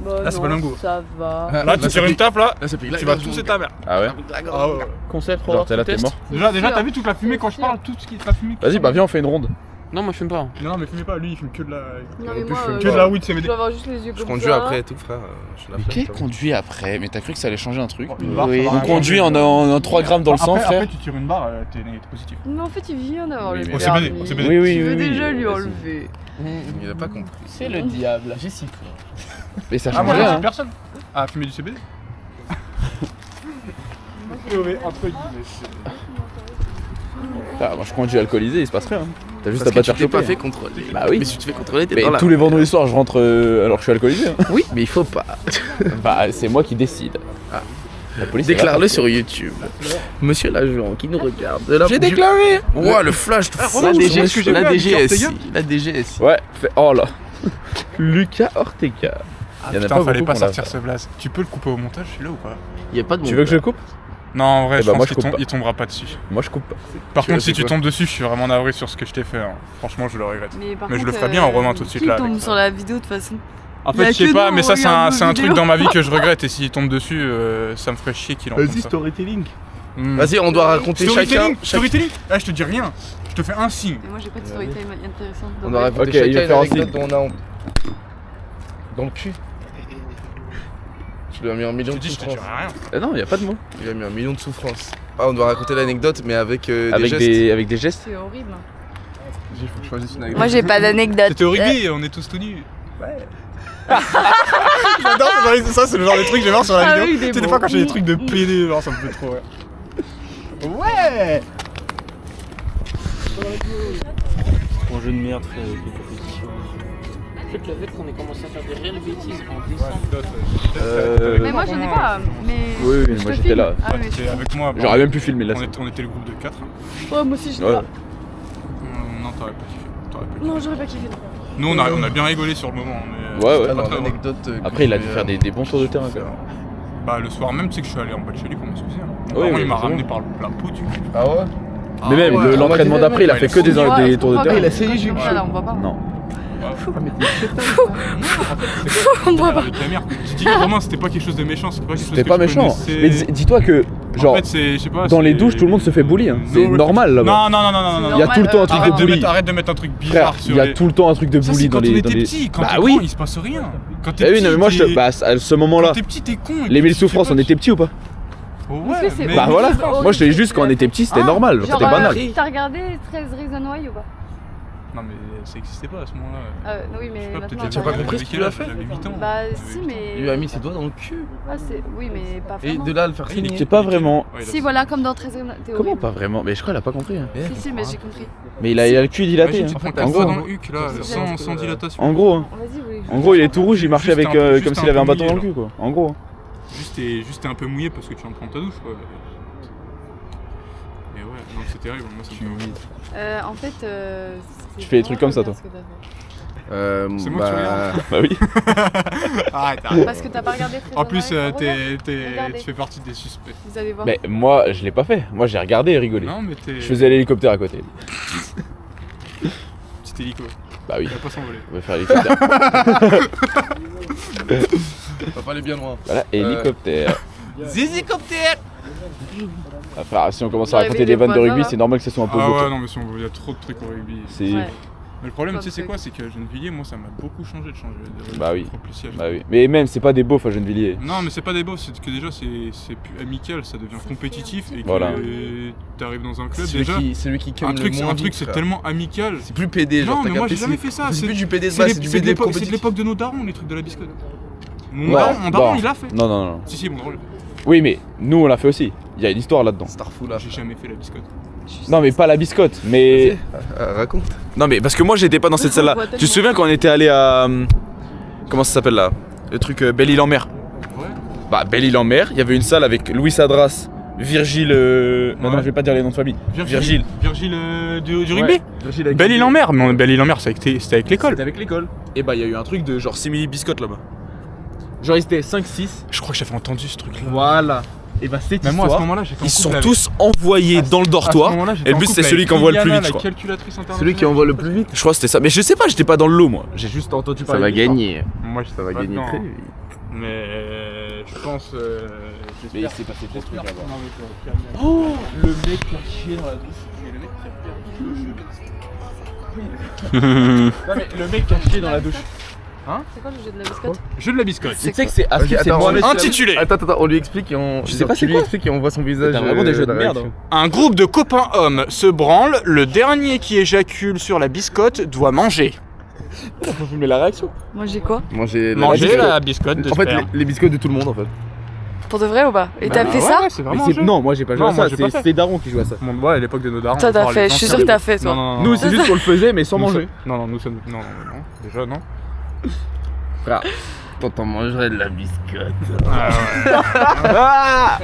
Bah, Là, c'est non, pas lingo. Ça va. Là, tu tires une tape là, Là, ça pique la tu vas gorge, tousser mon ta mère. Ah ouais? Ah ouais. Concept, Genre, t'es là, t'es test. mort. Déjà, t'as vu toute la fumée quand je parle, tout ce qui est la fumée. Vas-y, bah viens, on fait une ronde. Non, moi je fume pas. Non, mais fumez pas, lui il fume que de la. Non, mais plus, moi, je fume Que de la weed je CBD. dois avoir juste les yeux Je comme conduis ça. après et tout, frère. Je suis la Mais flemme, qui j'avoue. conduit après? Mais t'as cru que ça allait changer un truc? Une barre, Oui. ça va On rien conduit changer. en 3 grammes dans le sang, Après, frère. Après, tu tires une barre, t'es positif. Mais en fait, il vient d'avoir le Oui, Au mais- permis. CBD, au CBD. Oui, oui, Tu veux oui, oui. déjà lui Vas-y. enlever. Il a pas compris. C'est le diable, j'ai si peur. Mais ça Ah, change moi rien. j'ai hein. personne. Ah, fumer du CBD. Entre guillemets. Ah, moi je conduis alcoolisé, il se passe rien. T'as juste à Parce pas que te tu faire t'es pas choper. fait contrôler. Bah oui. Mais si tu te fais contrôler, t'es Mais dans la. tous les vendredis soirs, je rentre alors que je suis alcoolisé. hein. Oui, mais il faut pas. Bah, c'est moi qui décide. Ah. La police. elle Déclare-le va sur YouTube. Monsieur l'agent qui nous regarde. De là, J'ai déclaré. Ouah, le flash de Ah, fou. vraiment, c'est ce que j'ai vu La avec DGSI. Ortega. La DGSI. Ouais, oh là. Lucas Ortega. Ah, Il y en a putain, pas fallait beaucoup pas qu'on l'a sortir fait. ce blaze. Tu peux le couper au montage celui-là ou pas? Il y a pas de Tu veux que je le coupe? Non, en vrai, Eh je bah, pense moi, je qu'il coupe pas. il tombera pas dessus. Moi je coupe pas. Par Tu contre, veux, si c'est tu quoi tombes dessus, je suis vraiment navré sur ce que je t'ai fait. hein. Franchement, je le regrette. Mais, Mais je le ferai bien en revenant tout de suite qui là, tombe avec sur la vidéo de toute façon. En Il y a fait, je sais que pas, nous, mais on ça, regarde c'est nos un truc vidéos. dans ma vie que je regrette. Et s'il tombe dessus, ça me ferait chier qu'il en fasse ça. storytelling. Hmm. Vas-y, on doit raconter chacun. Storytelling, storytelling. Ah, je te dis rien. Je te fais un signe. Mais moi, j'ai pas de storytime intéressante. On doit raconter Ok, il va chacun faire une un signe. anecdote dont on a dans le cul. Je lui ai mis un million Je te de dis, je te souffrances. dirai rien. Non, y a pas de mots. Il a mis un million de souffrances. Ah, on doit raconter l'anecdote, mais avec des Avec gestes. avec des gestes. C'est horrible. Il faut que je choisisse une anecdote. Moi, j'ai pas d'anecdote. C'était au rugby, on est tous tout nus. Ouais. J'adore ça, c'est le genre de truc que je vais voir sur la Ah vidéo. oui, des Tu sais, des mots. fois quand j'ai des trucs de PD, genre ça me fait trop rire. Ouais. Mon jeu de merde, frère, avec les compétitions. En fait, le fait qu'on ait commencé à faire des réelles bêtises en décembre. Mais moi, j'en ai pas. Mais. Oui, oui, je moi te j'étais filme. là. Ah, mais T'es avec moi. J'aurais même pu filmer là. On était le groupe de 4. Ouais, moi aussi, je Ouais. l'ai pas. Non, t'aurais pas kiffé. T'aurais pas kiffé. Non, j'aurais pas kiffé. Nous, on a bien rigolé sur le moment. Mais, Ouais, ouais. pas Alors, très drôle. l'anecdote. Après, il a dû faire des bons tours de terrain quand même. Bah, le soir même, tu sais que je suis allé en bas de chez lui pour m'excuser. Hein. Oui, Par contre, oui, il m'a c'est ramené bon. par la peau du cul. Ah ouais. Mais même ouais, l'entraînement ouais, d'après, il a ouais, fait il que est des fou. des tours de Ouais, terrain. il a essayé, j'ai Là, là, on voit pas. Non. On voit pas. Avec ta mère. Tu dis que Romain, c'était pas quelque chose de méchant, c'était pas quelque chose C'était que pas tu méchant. connaissais. Mais dis-toi que, genre, en fait, c'est, je sais pas, dans les c'est- douches, tout le monde se fait bully. Hein. C'est No normal là-bas. Non, non, non, non, non, C'est non. Il y a tout le temps un truc Arrête de de, bully. mettre, arrête de mettre un truc Frère, bizarre sur il y a les... tout le temps un truc de Ça, bully c'est dans quand on les. était petit. Quand Bah t'es oui. grand, il se passe rien. Quand t'es Eh oui, petit, non, mais moi, je t'es- bah, à ce moment-là, Quand t'es petit, t'es con. et les puis 1000 tu sais souffrances, pas- on était petits ou pas? Ouais, Est-ce que c'est- mais- Bah Mais voilà. c'est horrible, Moi, je te dis juste c'est- quand on était petits, c'était Ah, normal. Genre, C'était banal. t'as regardé 13 Reasons Why ou pas? Non, mais ça existait pas à ce moment-là. Oui, mais Je sais pas, peut-être maintenant. j'ai t'as pas compris ce qu'il lui a fait J'avais 8 ans. Bah, J'avais si, 8 ans. mais. Il lui a mis ses doigts dans le cul. Ouais, oui, mais pas Et vraiment. de là, le faire Ah, il est signer. C'est pas vraiment. Ouais, il a Si, ça. voilà, comme dans 13 Reasons. T'es Comment horrible. pas vraiment? Mais je crois qu'elle a pas compris. hein. Si, mais j'ai compris. Mais il a le cul dilaté. Imagine, tu hein. te prends En ta gros, doigt hein. dans le huc là, sans dilatation. En gros, hein. Vas-y, vous voulez que En gros, il est tout rouge, il marchait Juste avec un peu- comme juste s'il avait un un peu bâton dans le mouillé, cul, quoi. En gros. Juste t'es un peu mouillé parce que tu viens de prendre ta douche quoi. Mais ouais, non, c'est terrible, moi ça me fait envie. En fait. Tu fais des trucs comme ça, toi. C'est moi que tu regardes. Bah oui. Arrête. Parce que t'as pas regardé Trésor En plus, Marin, tu Regardez. fais partie des suspects. Vous allez voir. Mais moi, je l'ai pas fait. Moi, j'ai regardé et rigolé. Non, mais t'es. Je faisais l'hélicoptère à côté. Petit hélico. Bah oui. Il va pas s'envoler. On va faire l'hélicoptère. On va pas aller bien loin. Voilà, hélicoptère. Zizicoptère. Ah, frère, si on commence à Vous raconter arrivez des vannes de les rugby, voisins, c'est normal que ce soit un peu Ah beau. ouais, non, mais il y a trop de trucs au rugby. C'est. Ouais. Mais le problème, Pas tu sais, c'est de quoi? C'est que Gennevilliers, moi, ça m'a beaucoup changé de changer de rugby. Bah oui. Trop plus siège. Bah oui. Mais même, c'est pas des beaufs à Gennevilliers. Non, mais c'est pas des beaufs, c'est que déjà, c'est plus amical, ça devient compétitif et que Voilà. t'arrives dans un club déjà. Celui qui Un truc, c'est tellement amical. C'est plus PD, genre Non, t'as mais moi capté, j'ai jamais fait ça. C'est plus du PD de c'est base, les- c'est du c'est de PD l'époque- c'est de compétitif. l'époque de nos darons, les trucs de la biscotte. Mon Ouais, daron, bon. il l'a fait. Non, non, non. Si, mon daron, Oui, mais nous, on l'a fait aussi. Il y a une histoire là-dedans. Starfou là. j'ai jamais fait la biscotte. Non, mais pas la biscotte, mais. Raconte. Non, mais parce que moi, j'étais pas dans cette salle-là. On voit Tu te tellement. souviens quand on était allé à. Comment ça s'appelle là? Le truc Belle-Île-en-Mer. Ouais. Bah, Belle-Île-en-Mer, il y avait une salle avec Louis Adras, Virgile. Non, non, Ouais. je vais pas dire les noms de famille. Virgile. Virgile du rugby. Virgile avec Belle-Île-en-Mer. Mais Belle-Île-en-Mer, c'était avec l'école. C'était avec l'école. Et bah, il y a eu un truc de genre simili biscotte là-bas. Genre, ils étaient 5-6. Je crois que j'avais entendu ce truc-là. Voilà. Et bah, cette Mais moi, à ce histoire. moment-là, j'étais en Ils couple sont avec- tous envoyés dans le dortoir. Et le but, c'est celui qui envoie le plus vite, je crois. Calculatrice internationale. Celui qui envoie le plus vite. Je crois que c'était ça. Mais je sais pas, j'étais pas dans le lot moi. J'ai juste entendu parler. de l'histoire. gagner. Moi, Ça va gagner très vite. Mais je pense. Mais il s'est passé plein de trucs là-bas. Non, mais toi, Oh, le mec qui a chié dans la douche. Mais le mec qui a Non mais le mec qui a chié dans la douche. C'est quoi le jeu de la biscotte? Jeu de la biscotte. Tu sais que c'est Ok, attends, Mohamed Intitulé. Attends, on lui explique et on. Je sais pas tu c'est lui quoi. expliques et on voit son visage. T'as vraiment des jeux de la merde. réaction. Un groupe de copains hommes se branle, le dernier qui éjacule sur la biscotte doit manger. Faut filmer la réaction. Moi j'ai quoi? Manger Manger la biscotte de En fait, sperme. les biscottes de tout le monde en fait. Pour de vrai ou pas? Et t'as Bah fait ouais, ça? ouais, c'est Mais vraiment un c'est- jeu. Non, moi j'ai pas joué Non, à moi, ça, j'ai pas fait. c'est Daron qui joue à ça. Ouais, à l'époque de nos darons. Toi t'as genre, fait, les je suis anciens- sûr que t'as fait toi. Non, non, Nous non. c'est juste qu'on le faisait mais sans Nous, manger. Non, non, nous sommes. Non, non, non. Déjà, non. Frère, t'entends manger de la biscotte. Ah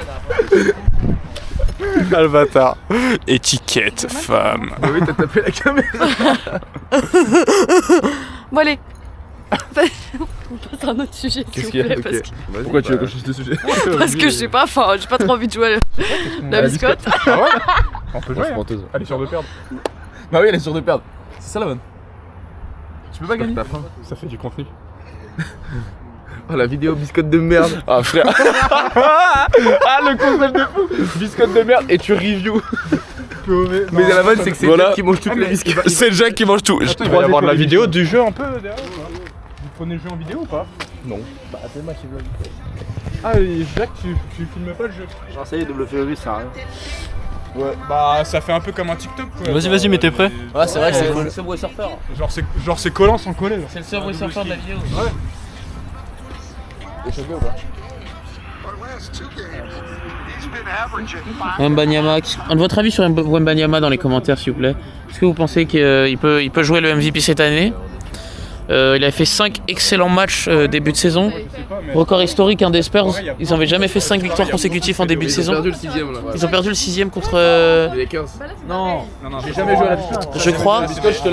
le bâtard. Étiquette femme. Ah oui, t'as tapé la caméra. Bon allez. On passe à un autre sujet s'il Qu'est-ce vous qu'il y a plaît. Ok. Parce que, Vas-y, Pourquoi tu veux bah, que je change de sujet parce que je sais pas, enfin j'ai pas trop envie de jouer à la biscotte. Ah ouais. On peut jouer. hein. menteuse. Elle est sûre de perdre. Bah oui, elle est sûre de perdre. C'est ça la bonne. Tu peux pas gagner. T'as faim. Ça fait du contenu. Oh, la vidéo biscotte de merde. Ah frère. Ah le concept de fou. Biscotte de merde et tu review. Mais la vanne, c'est que c'est Voilà. Jack qui mange toutes les biscottes. C'est Jack qui mange tout. Attends, il va y avoir de la vidéo du jeu un peu derrière. Vous prenez le jeu en vidéo ou pas? Non. Ah, et Jacques, tu filmes pas le jeu? Genre, ça y est, double février, ça sert à rien. Ouais. Bah, ça fait un peu comme un TikTok quoi. Vas-y, mais t'es prêt? Ouais, c'est vrai que c'est cool. le Subway Surfer. Genre, c'est collant sans coller. Là. C'est le Subway Surfer de la vidéo. Wembanyama, votre avis sur Wembanyama dans les commentaires s'il vous plaît? Est-ce que vous pensez qu'il peut jouer le MVP cette année? Il a fait 5 excellents matchs début de saison. Record historique des Spurs. Ils n'avaient jamais fait 5 victoires consécutives en début de Ils ont saison. perdu le 6ème là. Ils ont perdu le 6ème contre... Les 15. Non, J'ai jamais joué à la biscotte. je crois.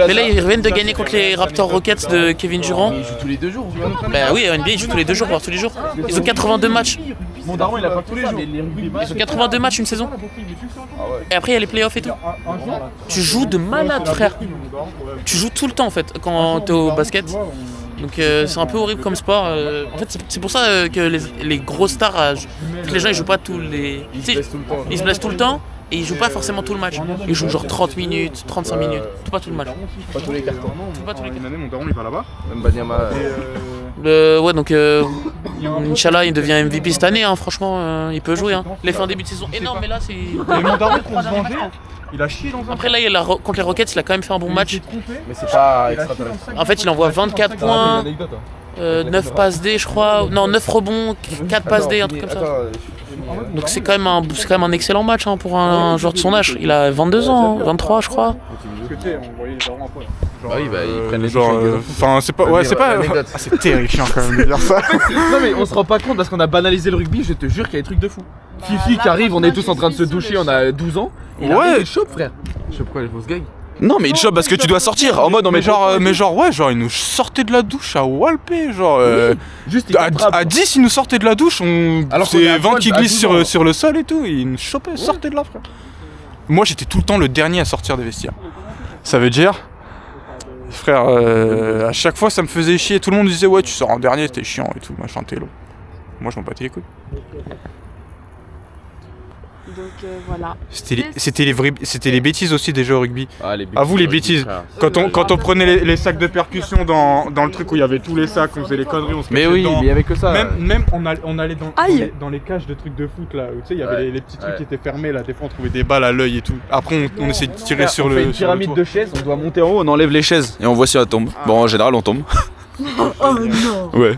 Mais là ils reviennent de gagner contre les Raptors Rockets de Kevin Durant. Ils jouent tous les 2 jours. Bah oui, NBA ils jouent tous les 2 jours, voire tous les jours. Ils ont 82 matchs. Mon daron il a pas tous les jours. Ils ont 82 matchs une saison. Et après il y a les playoffs et tout. Tu joues de malade frère. Tu joues tout le temps en fait quand t'es au basket. Donc c'est un peu horrible comme sport. En fait c'est pour ça que les grosses stars, les gens ils jouent pas tous les... Ils Tu sais, se laissent tout le temps. ils se blessent tout le temps et ils jouent pas forcément tout le match. Ils jouent genre 30 minutes, 35 minutes, pas tout le match. Pas tous les cartons. Pas tous les Une année, mon daron il va là-bas. Même Banyama. Ouais donc Inch'Allah il devient MVP cette année hein, franchement il peut jouer hein. Il a fait un début de saison énorme mais là c'est... Et mon daron pour se venger, il a chié dans un. Après là contre les Rockets il a quand même fait un bon match. Mais c'est pas extraterrestre. En fait il envoie 24 points, 9 passes D je crois, non 9 rebonds, 4 passes D, un truc comme ça. Donc c'est quand même un excellent match hein, pour un joueur de son âge. Il a 22 ans, 23 je crois. Parce que tu sais, on voyait les darons après. Bah oui, bah ils prennent les Genre, douches. enfin, c'est pas. Ouais, c'est pas. L'anecdote. Ah, c'est terrifiant quand même de dire ça. Non mais on se rend pas compte parce qu'on a banalisé le rugby, je te jure qu'il y a des trucs de fou. Fifi qui arrive, on est tous en train de se doucher, on a 12 ans. Il Ouais. arrive, il chope frère. Je sais pourquoi les fausses gags. Non, mais il chope parce que tu dois sortir. En mode, non, mais genre, ouais, genre, il nous sortait de la douche à Walpé. Genre, Juste, à 10, il nous sortait de la douche. Alors qu'on est C'est à 20 poil qui à glissent 12 ans. sur le sol et tout. Et il nous chopait, sortait de là, frère. Moi, j'étais tout le temps le dernier à sortir des vestiaires. Ça veut dire, frère, à chaque fois, ça me faisait chier. Tout le monde disait, ouais, tu sors en dernier, t'es chiant et tout, machin, t'es long. Moi, je m'en battais les couilles. Donc voilà. C'était les bêtises aussi des jeux au rugby. Ah, les À vous les rugby, bêtises. frère. Quand on prenait les sacs de percussion dans le truc où il y avait tous les sacs, on faisait les conneries, on se Mais cachait oui, dedans. mais il y avait que ça. Même on allait Aïe. dans les cages de trucs de foot là, où tu sais, il y avait Ouais. les petits trucs Ouais. qui étaient fermés là, des fois on trouvait des balles à l'œil et tout. Après on essayait de tirer sur on le fait une sur le pyramide toit. de chaises, on doit monter en haut, on enlève les chaises et on voit si elle tombe. Bon, en général, on tombe. Oh non. Ouais.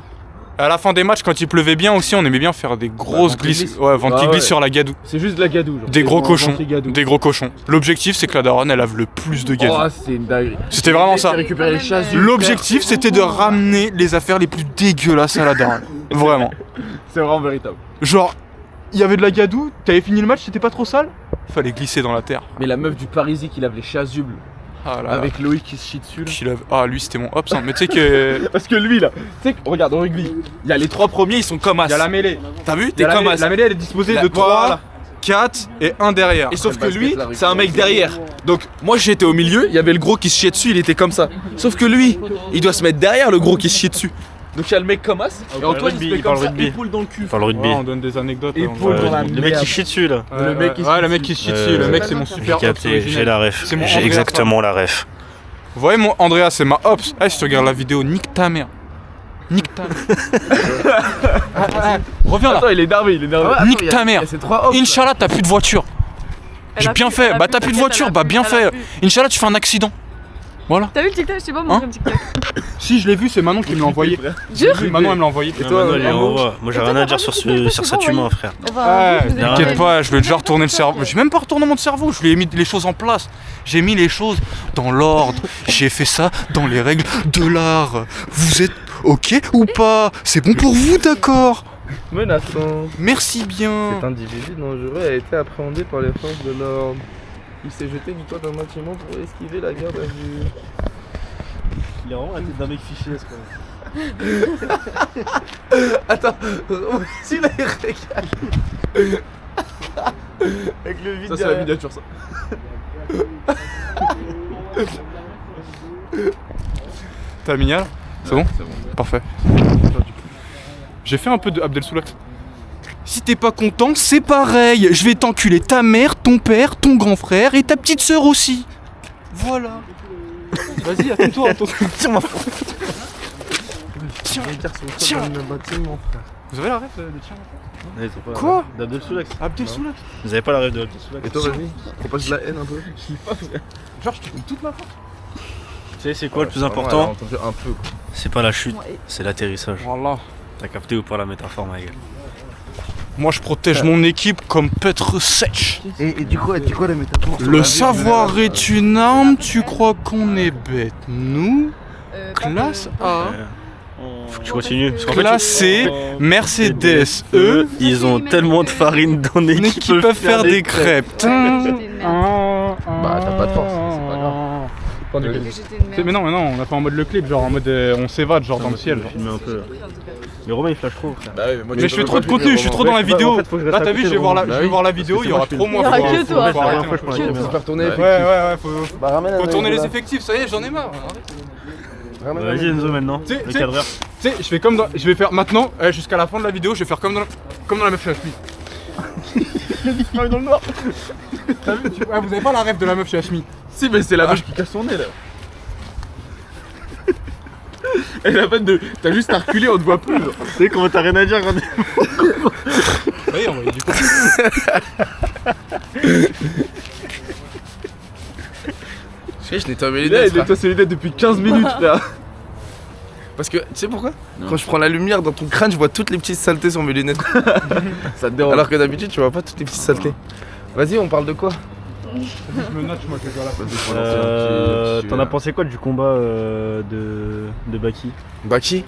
À la fin des matchs, quand il pleuvait bien aussi, on aimait bien faire des grosses ventre glisses. glisse. Ouais, ventre Ah qui glisse ouais. sur la gadoue. C'est juste de la gadoue. Genre. Des gros cochons. Gadoue. Des gros cochons. L'objectif, c'est que la daronne, elle lave le plus de gadoue. Oh, c'est une dinguerie. C'était vraiment ça. Récupérer les chaises. L'objectif, c'était de ramener les affaires les plus dégueulasses à la daronne. Vraiment. C'est vraiment véritable. Genre, il y avait de la gadoue, t'avais fini le match, c'était pas trop sale, fallait glisser dans la terre. Mais la meuf du Parisis qui lave les chasubles Ah là avec Loïc qui se chie dessus là. qui lave- Ah, lui, c'était mon hops, hein. Mais tu sais que. Parce que lui là, tu sais, regarde au rugby, il y a les 3 premiers, ils sont comme as. Il y a la mêlée. T'as vu? Il y T'es a comme as. la mêlée, elle est disposée de 3, Voilà. 4 et 1 derrière. Et sauf Le que basket, lui, la rugby. c'est un mec derrière. Donc moi j'étais au milieu, il y avait le gros qui se chiait dessus, il était comme ça. Sauf que lui, il doit se mettre derrière le gros qui se chie dessus. Donc il y a le mec comme as, et Antoine il se met comme ça, épaule dans le cul. Enfin, le rugby. Ouais, on donne des anecdotes. Épaule on dans la va- Le mec qui chie dessus là. Ouais, le mec qui se ouais, chie le mec qui se chie dessus, le mec c'est mon J'ai super hops capté, originel. j'ai la ref. C'est mon J'ai Andrea exactement la ref. Vous voyez mon Andrea, c'est ma hops. Eh, si tu regardes la vidéo, nique ta mère. Nique ta mère. Reviens là. Attends, il est énervé, Nique ta mère. C'est 3 hops. Inch'Allah, t'as plus de voiture. J'ai bien fait. Bah, t'as plus de voiture. Bah, bien fait. Inch'Allah, tu fais un accident. Voilà. T'as vu le TikTok? Je sais pas montrer un TikTok. Si, je l'ai vu, c'est Manon qui me l'a envoyé. Jure? Manon, elle me l'a envoyé. Et toi, Manuel, il envoie. Moi j'ai rien à dire sur cet humain, frère. T'inquiète pas, je vais déjà retourner le cerveau. J'ai même pas retourné mon cerveau, je lui ai mis les choses en place. J'ai mis les choses dans l'ordre. J'ai fait ça dans les règles de l'art. Vous êtes ok ou pas? C'est bon pour vous, d'accord? Menaçant. Merci bien. Cet individu dangereux a été appréhendé par les forces de l'ordre. Il s'est jeté du toit d'un bâtiment pour esquiver la garde à vue. Il est vraiment la tête d'un mec fiché, ce quoi. Attends, si là il regarde. Avec le vide. Ça c'est la miniature ça. T'as mis là? C'est bon? Parfait. J'ai fait un peu de Abdel Soulak. Si t'es pas content, c'est pareil. Je vais t'enculer ta mère, ton père, ton grand frère et ta petite sœur aussi. Voilà. Vas-y, à ton tour, Tiens, ma frère. Tiens. Tiens. Vous avez la ref de tiens? Quoi? D'Abdel Soulak. Abdel Soulak. Vous avez pas la ref de Abdel Soulak? Et toi vas-y, propose de la haine un peu. Genre, je te donne toute ma force. Tu sais, c'est quoi le plus Vraiment, important? elle a entendu un peu quoi. C'est pas la chute, c'est l'atterrissage. Voilà. T'as capté ou pas la métaphore, ma gueule? Moi, je protège mon équipe comme Petr Sech. Et du coup la métaphore? Le savoir est une arme, tu crois qu'on est bête? Nous, classe A, Faut que tu continues. Parce qu'en fait, classe C, Mercedes E, ils ont tellement de farine dans les mais qui peuvent faire des crêpes. Bah t'as pas de force, c'est pas grave. Mais non, on a fait en mode le clip, genre en mode on s'évade, genre dans le ciel. genre. Filmer un peu là. Mais Romain il flash trop, frère. Bah oui, Mais je fais trop de contenu, je suis trop dans la vidéo. Là, t'as vu, je vais voir la vidéo, il y aura trop moins. Il y aura que toi. Faut arrêter. Fois, je prends la caméra. faire tourner. Ouais, faut Bah ramène tourner les effectifs, ça y est, j'en ai marre. Vas-y Enzo maintenant, Tu sais, le cadreur. Tu sais, je fais comme dans. Je vais faire maintenant, jusqu'à la fin de la vidéo, je vais faire comme dans la meuf chez Hachmi. dans le noir. T'as vu, vous avez pas la rêve de la meuf chez Hachmi. Si mais c'est la vache qui casse son nez là. Elle a peine de. T'as juste à reculer, on te voit plus. Tu sais comment t'as rien à dire quand Oui, on va du coup. Je nettoie mes lunettes. Il nettoie ses lunettes depuis 15 minutes, frère. Parce que tu sais pourquoi? Quand je prends la lumière dans ton crâne, je vois toutes les petites saletés sur mes lunettes. Ça te dérange. Alors que d'habitude, tu vois pas toutes les petites saletés. Vas-y, on parle de quoi? Je me note, moi, que je vois la T'en as pensé quoi du combat de Baki? Baki?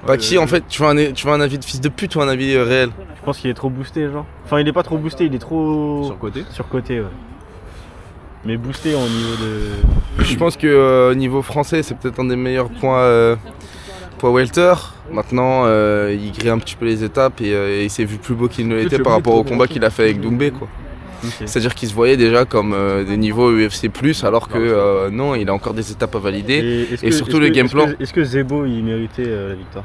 Baki, en fait, tu veux un avis de fils de pute ou un avis réel? Je pense qu'il est trop boosté, genre. Enfin, il est pas trop boosté, il est trop. Surcoté? Surcoté, ouais. Mais boosté au niveau de. Je pense que niveau français, c'est peut-être un des meilleurs points welter. Maintenant, il grille un petit peu les étapes et il s'est vu plus beau qu'il ne l'était par rapport au combat qu'il a fait avec Doumbé, quoi. Okay. C'est-à-dire qu'il se voyait déjà comme des niveaux UFC+, alors que non, il a encore des étapes à valider. Et surtout le game plan. Est-ce que Zebo il méritait la victoire?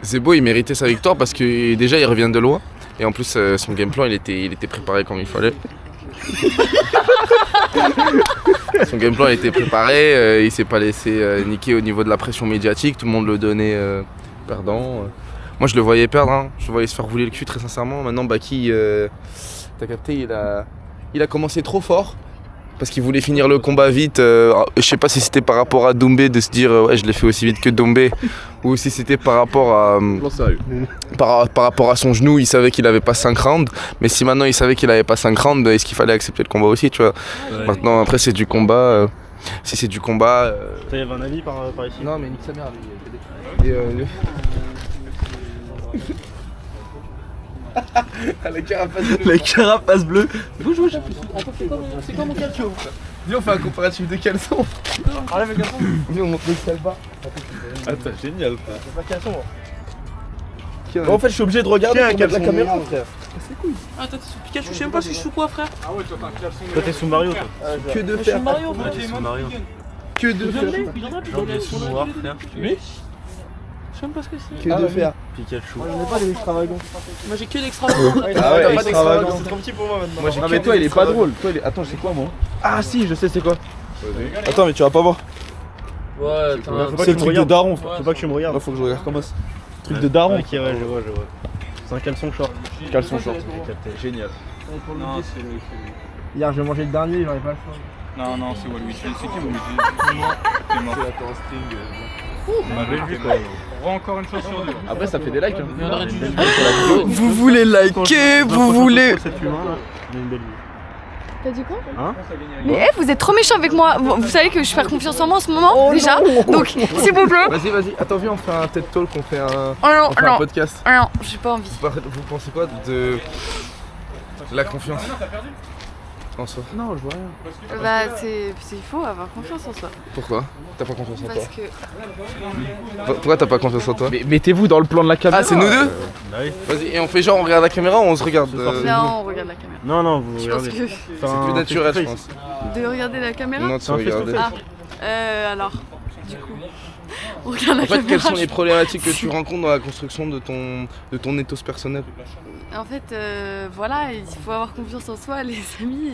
Zebo, il méritait sa victoire parce que déjà il revient de loin. Et en plus, son game plan, il était préparé comme il fallait. Son game plan, il était préparé, il s'est pas laissé niquer au niveau de la pression médiatique. Tout le monde le donnait perdant. Moi, je le voyais perdre, hein. Je le voyais se faire rouler le cul très sincèrement. Maintenant, Baki, t'as capté, il a commencé trop fort. Parce qu'il voulait finir le combat vite. Je sais pas si c'était par rapport à Doumbé de se dire ouais, je l'ai fait aussi vite que Doumbé, ou si c'était par rapport à par rapport à son genou. Il savait qu'il avait pas 5 rounds, mais si maintenant il savait qu'il avait pas 5 rounds, est-ce qu'il fallait accepter le combat aussi, tu vois? Ouais. Maintenant après c'est du combat. Si c'est du combat. Ça y avait un avis par ici? Non mais nique sa mère. La carapace bleue. C'est quoi mon caleçon? Viens, on fait un comparatif de caleçon. Enlève le caleçon. Viens, on montre le salba. Attends, génial, frère. C'est pas caleçon, moi. En fait, je suis obligé de regarder la caméra, frère. Ah, toi, t'es sous Pikachu, je sais même pas si je suis sous quoi, frère. Ah ouais, toi t'as un caleçon. Toi t'es sous Mario, toi. Que de Je suis fer. Mario, Ouais, t'es sous Mario. Que de fer. Genre des sous noirs, frère. Oui. Je sais même pas ce que c'est. Que de fer. Pikachu. On n'est pas des extravagants. Moi j'ai que d'extravagant. Ah ouais, T'as pas extravagant. d'extravagant. C'est trop petit pour moi maintenant. Moi, j'ai Non, que mais toi, des il est pas extravagants. drôle. Toi, Attends, je sais quoi, moi? Ah si, je sais c'est quoi. Attends, mais tu vas pas voir. Ouais, Faut pas C'est que le tu me truc de regardes. daron. Faut pas que tu me regardes. Là, faut que je regarde comment c'est. Truc de daron. Ok, ouais, je vois. C'est un caleçon short. Caleçon short. Génial. Non, c'est le. Hier, je vais manger le dernier, j'en ai pas le choix. Non, c'est Waluigi. C'est qui Waluigi? C'est mort. On voit encore une fois sur deux. Après, ça fait des likes. Hein. Mais on aurait dû. Vous voulez liker, vous voulez. Cet humain là, il a une belle vue. T'as dit quoi? Hein? Mais vous êtes trop méchant avec moi. Vous savez que je perds confiance en moi en ce moment, déjà. Donc, s'il vous plaît. Vas-y. Attends, viens, on fait un TED Talk, on fait un Oh non, podcast. non, j'ai pas envie. Vous pensez quoi de la confiance en soi? Non, je vois rien. Bah, il faut avoir confiance en soi. Pourquoi? T'as pas confiance en toi? Parce que. Pourquoi t'as pas confiance en toi? Mais mettez-vous dans le plan de la caméra. Ah, c'est nous deux? Bah oui. Vas-y, et on fait genre, on regarde la caméra ou on se regarde? Non, on regarde la caméra. Non, vous Je pense regardez. que. C'est plus naturel, je pense. De regarder la caméra? Non, de se regarder. Ah, alors, du coup, on regarde la En fait, caméra. quelles sont les problématiques que tu rencontres dans la construction de ton ethos personnel? En fait, voilà, il faut avoir confiance en soi, les amis,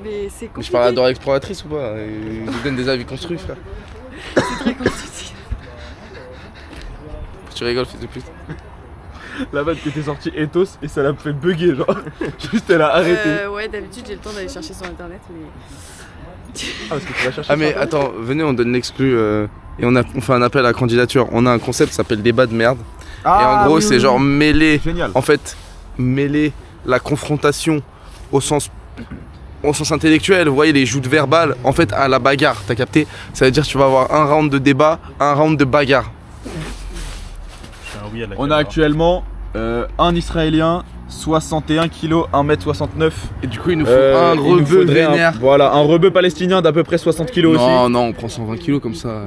mais c'est Mais compliqué. je parle à Dora Exploratrice ou pas? Il nous donne des avis construits, frère. C'est très constructif. Tu rigoles, fils de pute. La vanne qui était sortie ethos et ça l'a fait bugger, genre. Juste, elle a arrêté. Ouais, d'habitude, j'ai le temps d'aller chercher sur internet, mais. Ah, parce que tu vas chercher. Ah, mais attends, venez, on donne l'exclu et on fait un appel à candidature. On a un concept qui s'appelle débat de merde. Et en gros, c'est genre mêler. Génial. En fait, mêler la confrontation au sens intellectuel, vous voyez, les joutes verbales, en fait, à la bagarre, t'as capté? Ça veut dire que tu vas avoir un round de débat, un round de bagarre. C'est un oui à la On a caméra. actuellement un Israélien, 61 kg, 1m69. Et du coup, il nous faut un il nous rebeu faudrait vénère. Voilà, un rebeu palestinien d'à peu près 60 kg aussi. Non, on prend 120 kilos comme ça.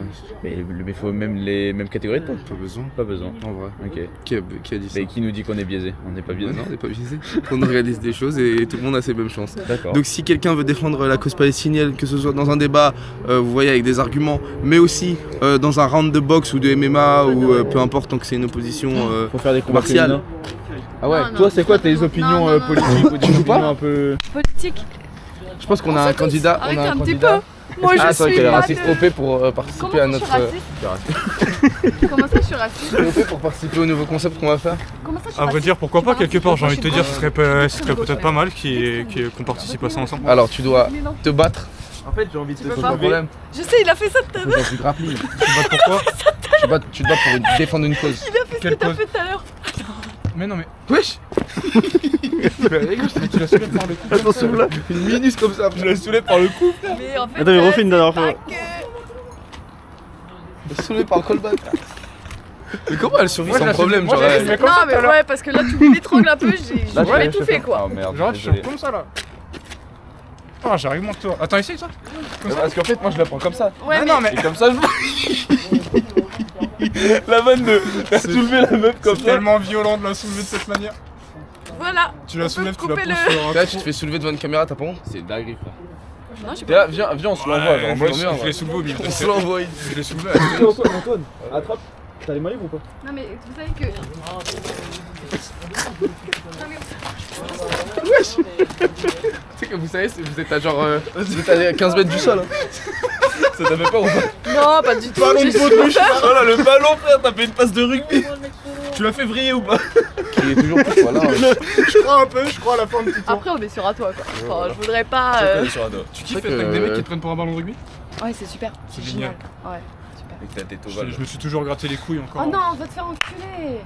Mais il faut même les mêmes catégories de poids. Pas besoin. Pas besoin. En vrai. Ok. Qui a dit ça? Mais qui nous dit qu'on est biaisé? On n'est pas biaisé. Non, on n'est pas biaisé. On organise des choses et tout le monde a ses mêmes chances. D'accord. Donc si quelqu'un veut défendre la cause palestinienne, que ce soit dans un débat, vous voyez, avec des arguments, mais aussi dans un round de boxe ou de MMA ou peu importe, tant que c'est une opposition Faut faire des combats martiale. féminins. Ah ouais, Non, toi non, c'est quoi non, tes non, opinions non, non, politiques ou des Tu joues pas opinions un peu... Politique. Je pense qu'on a On un sait tous. candidat. Arrêtez on a un petit candidat. peu. Moi, Ah, je c'est vrai suis qu'elle est pas raciste de... OP pour participer à Comment ça, je notre. suis raciste? Comment ça, je suis raciste? OP pour participer au nouveau concept qu'on va faire. Comment ça, je suis À vrai raciste? dire, pourquoi pas, Je suis quelque part, j'ai envie raciste. de te dire, ce serait peut-être pas mal qu'on participe à ça ensemble. Alors tu dois Mais non. te battre. En fait j'ai envie de te peux C'est pas. pas le problème. Je sais, il a fait ça tout à l'heure. C'est du grappling. Tu te bats pourquoi? Tu te bats pour défendre une cause. Il a fait ce que Quelle t'as cause? fait tout à l'heure. Mais non, mais. Wesh. Tu l'as soulève par le cou. Attention là, une minus comme ça. Je la soulève par le cou. Mais en fait. Attends, mais refais une dernière fois. Je la soulève par le callback. Mais comment elle survit Moi, je sans la problème? soulève- Genre, moi, je la elle- soulève. Non, mais ouais, parce que là, tu m'étrangles un peu, j'ai Là, étouffé quoi. Oh merde. Genre, tu désolé. chopes comme ça là. Oh, j'arrive mon tour. Attends, essaye toi. Parce qu'en fait, moi je la prends comme ça. Ouais, Non, mais Et comme ça, je. La vanne de soulever la meuf comme c'est ça. tellement violent de la soulever de cette manière. voilà. Tu la On soulèves, peut tu la couper pousses le- sur un Là, tu te fais soulever devant une caméra, t'as pas honte? C'est dingue, frère. Non, j'ai T'es là, viens, on se l'envoie. genre, Moi, on se l'emmerde, je l'ai soulevé au milieu. On se l'envoie. Je l'ai soulevé. Antoine, attrape. T'as les mains libres ou pas? Non, mais vous savez que. Tu sais que vous savez, vous êtes à genre. Vous êtes à 15 mètres du sol. Hein. Ça t'a fait peur ou pas? Non, pas du tout. Ballon j'ai de baudruche. super. Oh là, le ballon, frère, t'as fait une passe de rugby. Tu l'as fait vriller ou pas? Il est toujours plus voilà. Je crois un peu, je crois à la fin de petit tour. Après, on est sur à toi quoi. Enfin, je voudrais pas. Tu kiffes être avec des mecs qui te prennent pour un ballon de rugby? Ouais, c'est super. C'est génial. Ouais, super. Avec ta tête Je me suis toujours gratté les couilles encore. Oh non, on va te faire enculer.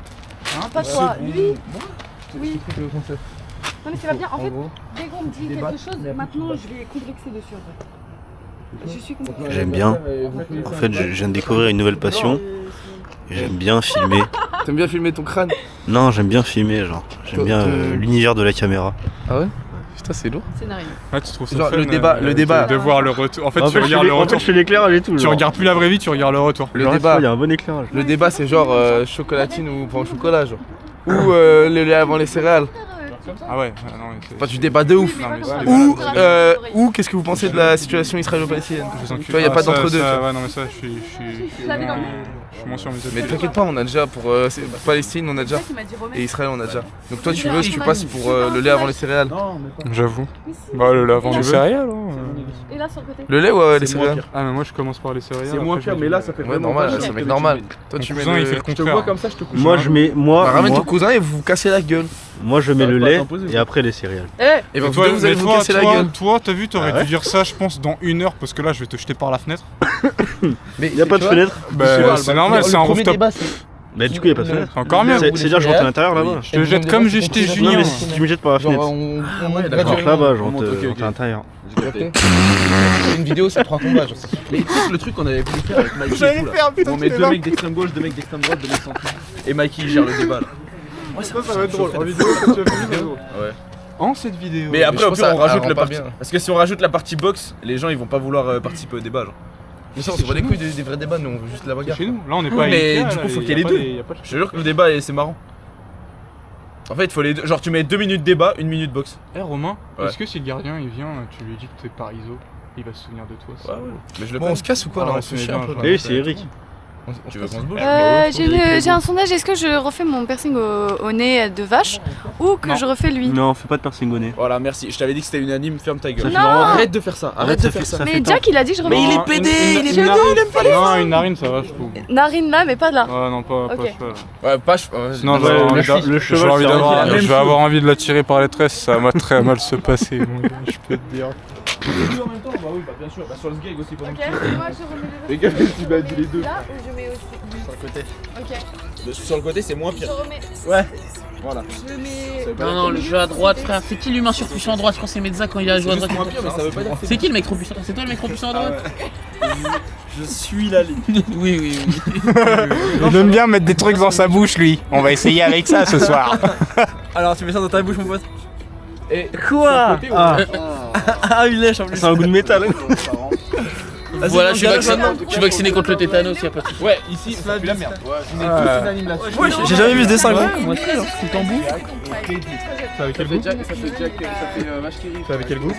Hein, Pas toi, c'est lui. Oui. Le concept. Non, mais c'est pas bien. En fait, gros, dès qu'on me dit quelque chose, maintenant je vais complexer dessus en fait. Je suis complexée. J'aime bien. En fait, je viens de découvrir une nouvelle passion. Et j'aime bien filmer. T'aimes bien filmer ton crâne? Non, j'aime bien filmer, genre. J'aime bien l'univers de la caméra. Ah ouais? Putain, c'est lourd. C'est narine. Ah, tu trouves ça Genre, fun, le débat. de voir le retour. En fait, tu regardes le retour. fais l'éclairage et tout. Tu regardes plus la vraie vie, tu regardes le retour. Le débat. Il y a un bon éclairage. Le débat, c'est genre chocolatine ou pain au chocolat, genre. Ou le lait avant les céréales. Ah ouais, non, mais c'est. Enfin, du débat de ouf. Non, mais c'est- Ou qu'est-ce que vous pensez de la situation israélo-palestinienne? Tu vois, y a pas d'entre-deux. Ouais, non, mais ça, je suis moins sur mes Mais épaules. t'inquiète pas, on a déjà pour Palestine, on a déjà. Et Israël, on a déjà. Donc toi, tu veux, si tu passes pour le lait avant les céréales. J'avoue. Bah, le lavant des céréales. Et là sur le côté. Le lait ou les céréales? Ah, mais moi, je commence par les céréales. C'est moins pire, mais là ça fait Ouais, vraiment normal, pas ça cher mec que normal. tu mets. Toi, tu mets cousin, il fait le le. Je te contraire. vois comme ça, je te couche. Moi je mets Ramène ton moi, cousin et vous vous cassez la gueule. moi je mets Ça le va pas lait t'imposer, et après les céréales. Eh, Et bah, Toi, vous allez vous toi, casser la toi, gueule. toi, t'as vu, t'aurais Ah ouais dû dire ça, je pense, dans 1 heure, parce que là, je vais te jeter par la fenêtre. Mais Il y a pas de fenêtre. Bah, c'est normal, c'est un rooftop. Bah du coup il y a pas de fenêtre. C'est encore mieux. C'est-à-dire je rentre à l'intérieur là-bas. Je te jette comme j'ai jeté Non Julien. mais si tu me jettes par la Genre, fenêtre. on Je rentre là-bas, je rentre à l'intérieur. Une vidéo, ça prend un combat, genre. Mais tu sais que le truc qu'on avait voulu faire avec Mikey J'allais et tout, là, faire, putain, on met t'es 2 là. mecs d'extrême gauche, 2 mecs d'extrême droite, 2 mecs centraux. Et Mikey il gère le débat là. Ça va être drôle. En vidéo, quand tu vas faire une vidéo. Ouais. En cette vidéo. Mais après, je au pense pire, on que ça rajoute rend le pas parti. bien. Parce que si on rajoute la partie boxe, les gens ils vont pas vouloir participer au débat. Genre. Mais ça, on se voit les couilles des vrais débats, nous on veut juste la bagarre. Chez nous, là, on n'est pas à Mais Ikea, du là, coup, faut y qu'il y a ait les pas deux. des- y a pas de- Je te jure que le débat c'est marrant. En fait, il faut les deux. Genre, tu mets 2 minutes débat, 1 minute boxe. Eh Romain, Ouais. est-ce que si le gardien il vient, tu lui dis que t'es par ISO, il va se souvenir de toi ça. Mais je le Bon, on se casse ou quoi là? Ah ouais, On se c'est chie bien, un peu. je là. vois. Et oui c'est Eric. Tu veux qu'on se bouge J'ai un sondage. Est-ce que je refais mon piercing au nez de vache ou que Non. je refais lui? Non fais pas de piercing au nez. Voilà, merci. Je t'avais dit que c'était unanime, ferme ta gueule. Ça fait Non. vraiment- Arrête de faire ça, arrête de faire ça. ça Mais fait Jack il a dit que je remets. Non, il est pédé, une- il est une pédé, narine- il aime pas les Non, une narine ça va, je trouve. Narine là, mais pas là. Ouais, non, pas Ok. ça. Ouais, pas. Sinon, Ouais, j'aurais envie le d'a- cheval, j'aurais envie c'est d'avoir- la même je vais chose. avoir envie de la tirer par les tresses, ça va très mal se passer, mon gars, je peux te dire. En même temps, bah oui, bah bien sûr. Bah sur le sgeg aussi pendant Ok, que tu et moi je remets Les le gars, tu m'as dit les deux. là ou je mets aussi. Sur le côté. Ok. Sur le côté, c'est moins Je pire. remets. Ouais. Voilà. Je mets. Non, non, le jeu à droite, frère. C'est qui l'humain surpuissant à droite? Je pense que c'est Mezza quand il a joué à C'est droite. juste moins pire, mais ça veut pas dire que C'est qui le mec trop puissant? C'est toi le mec trop puissant à droite? je suis la ligne. Oui, oui, oui. Il aime bien mettre des trucs dans sa bouche, lui. On va essayer avec ça ce soir. Alors, tu mets ça dans ta bouche, mon pote. Et Quoi? ah, il lèche en plus. C'est un goût de métal. Voilà, je suis vacciné contre le tétanos, y'a pas de soucis. Ouais, ici, ça pue la merde. On est tous unanimes là-dessus. Ouais, j'ai jamais vu ce dessin, gros. Moi aussi, alors, c'est en bout. C'est avec quel goût? Ça fait vache qui rit. C'est avec quel goût?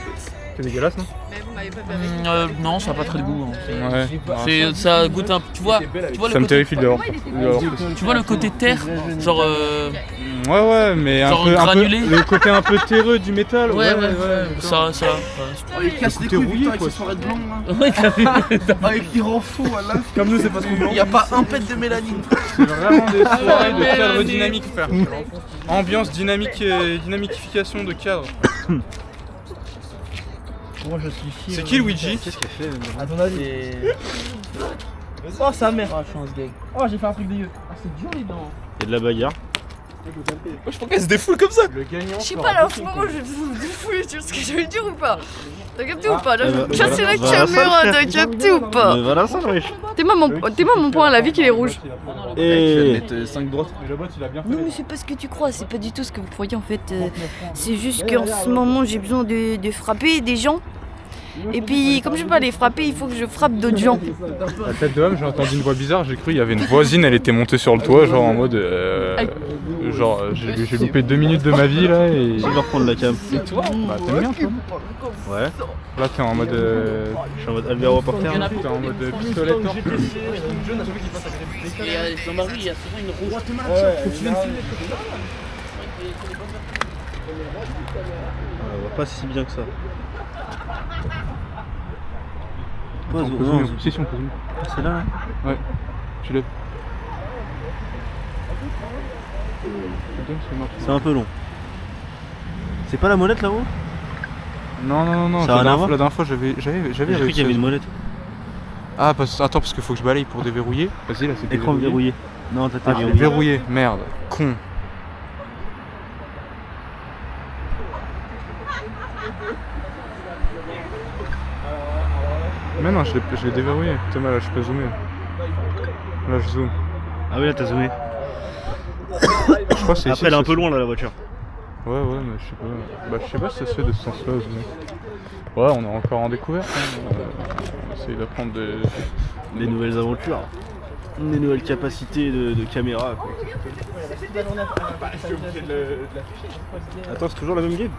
C'est dégueulasse, non? Mais vous m'avez pas fait avec. Non, ça a pas très de goût. hein. Ouais. Ça goûte un. Tu vois le Ça me côté. terrifie dehors. Tu vois le côté terre, genre. Ouais, mais Genre un peu, granulé. le côté un peu terreux du métal. Ouais, ça. Oh, il casse les Tout est couilles, rouillé, putain, avec quoi. ses soirées de blanc là. Ouais, t'as vu. Ah, il rend fou, là. Comme nous, c'est pas trop blanc. Il y a pas un pet de mélanine. C'est vraiment des soirées de mais cadre allez. dynamique, frère. Ambiance dynamique et dynamification de cadre. Moi je suis fier. C'est qui Luigi? Qu'est-ce qu'elle fait? À ton avis. Oh sa mère. Oh j'ai fait un truc dégueu. Ah c'est dur les dents. Il y a de la bagarre. Je pense qu'elle se défoule comme ça. Je sais pas là en ce moment je me défoule, tu vois ce que je veux dire ou pas? T'as capté ou pas? Là je bah, vais casser la voilà, ça, caméra, frère. t'as capté ou pas? Mais voilà ça wesh. T'es-moi mon point à la vie qu'il est rouge. Et mettre 5 droites. Non mais c'est pas ce que tu crois, c'est pas du tout ce que vous croyez en fait. C'est juste qu'en ce moment j'ai besoin de frapper des gens Et puis, comme je peux pas les frapper, il faut que je frappe d'autres gens. La tête de homme, j'ai entendu une voix bizarre, j'ai cru il y avait une voisine, elle était montée sur le toit, genre en mode. Genre, j'ai loupé 2 minutes de ma vie là et. Je vais reprendre la cam. Bah, t'aimes bien toi? Ouais. Là, t'es en mode. Je suis en mode Albert Reporter. T'es en mode pistolet torche. Et dans ma rue, il y a souvent une rouge. On voit pas si bien que ça. Attends, non, pose-nous. Si, on pose-nous. c'est là, là. Ouais, tu lèves. C'est un peu long. C'est pas la molette là-haut? Non, Ça a rien à voir. la dernière fois j'avais J'ai cru qu'il y réussi à- avait une molette. Ah, attends, parce qu'il faut que je balaye pour déverrouiller. Vas-y, là, c'est Écran verrouillé. Non, t'as Ah, verrouillé. verrouillé, merde, con. Mais non, je l'ai déverrouillé. Putain, là, je peux zoomer. Là, je zoome. Ah oui, là t'as zoomé. Je crois que c'est Après, elle est un peu loin là, la voiture. Ouais, mais je sais pas. Bah, je sais pas si ça se fait de ce sens-là, zoomer. Ouais, on est encore en découverte. Hein. On essaye d'apprendre Des nouvelles aventures. Des nouvelles capacités de caméra. Quoi. Attends, c'est toujours la même game?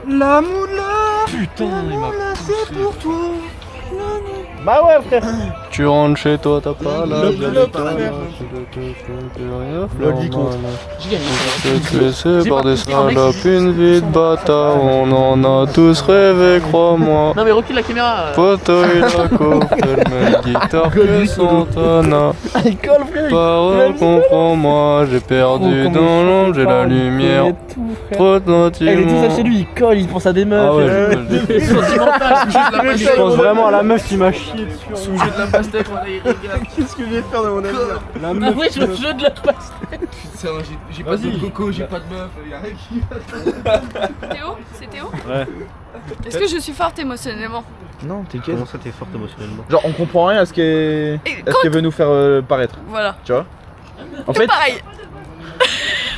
La moula. Putain, il m'a poussé. pour toi. Bah ouais, frère. Tu rentres chez toi, t'as pas la J'ai gagné. Je te laissé par des salopes, une vie de bâtard, on en a tous rêvé, crois-moi. Non mais recule la caméra. Poto il a coffre, le même guitare que Santana. Alcool, frère. Parole, comprends-moi, j'ai perdu dans l'ombre, j'ai la lumière. Trop Il est tout seul gentiment. chez lui, il colle, il pense à des meufs. Ah ouais, Je pense vraiment à la meuf qui m'a chié dessus. Sujet de la pastèque, on il regarde. Qu'est-ce que je vais faire de mon avis là? La Ah meuf. ouais, je le jeu de la pastèque. Putain, j'ai pas de coco, j'ai pas de meuf, y'a rien qui Théo, c'est Théo? Ouais. Est-ce que je suis forte émotionnellement? Non, t'inquiète. Comment ça, t'es forte émotionnellement? Genre, on comprend rien à ce qu'elle veut nous faire paraître. Voilà. Tu vois? En Que fait, pareil.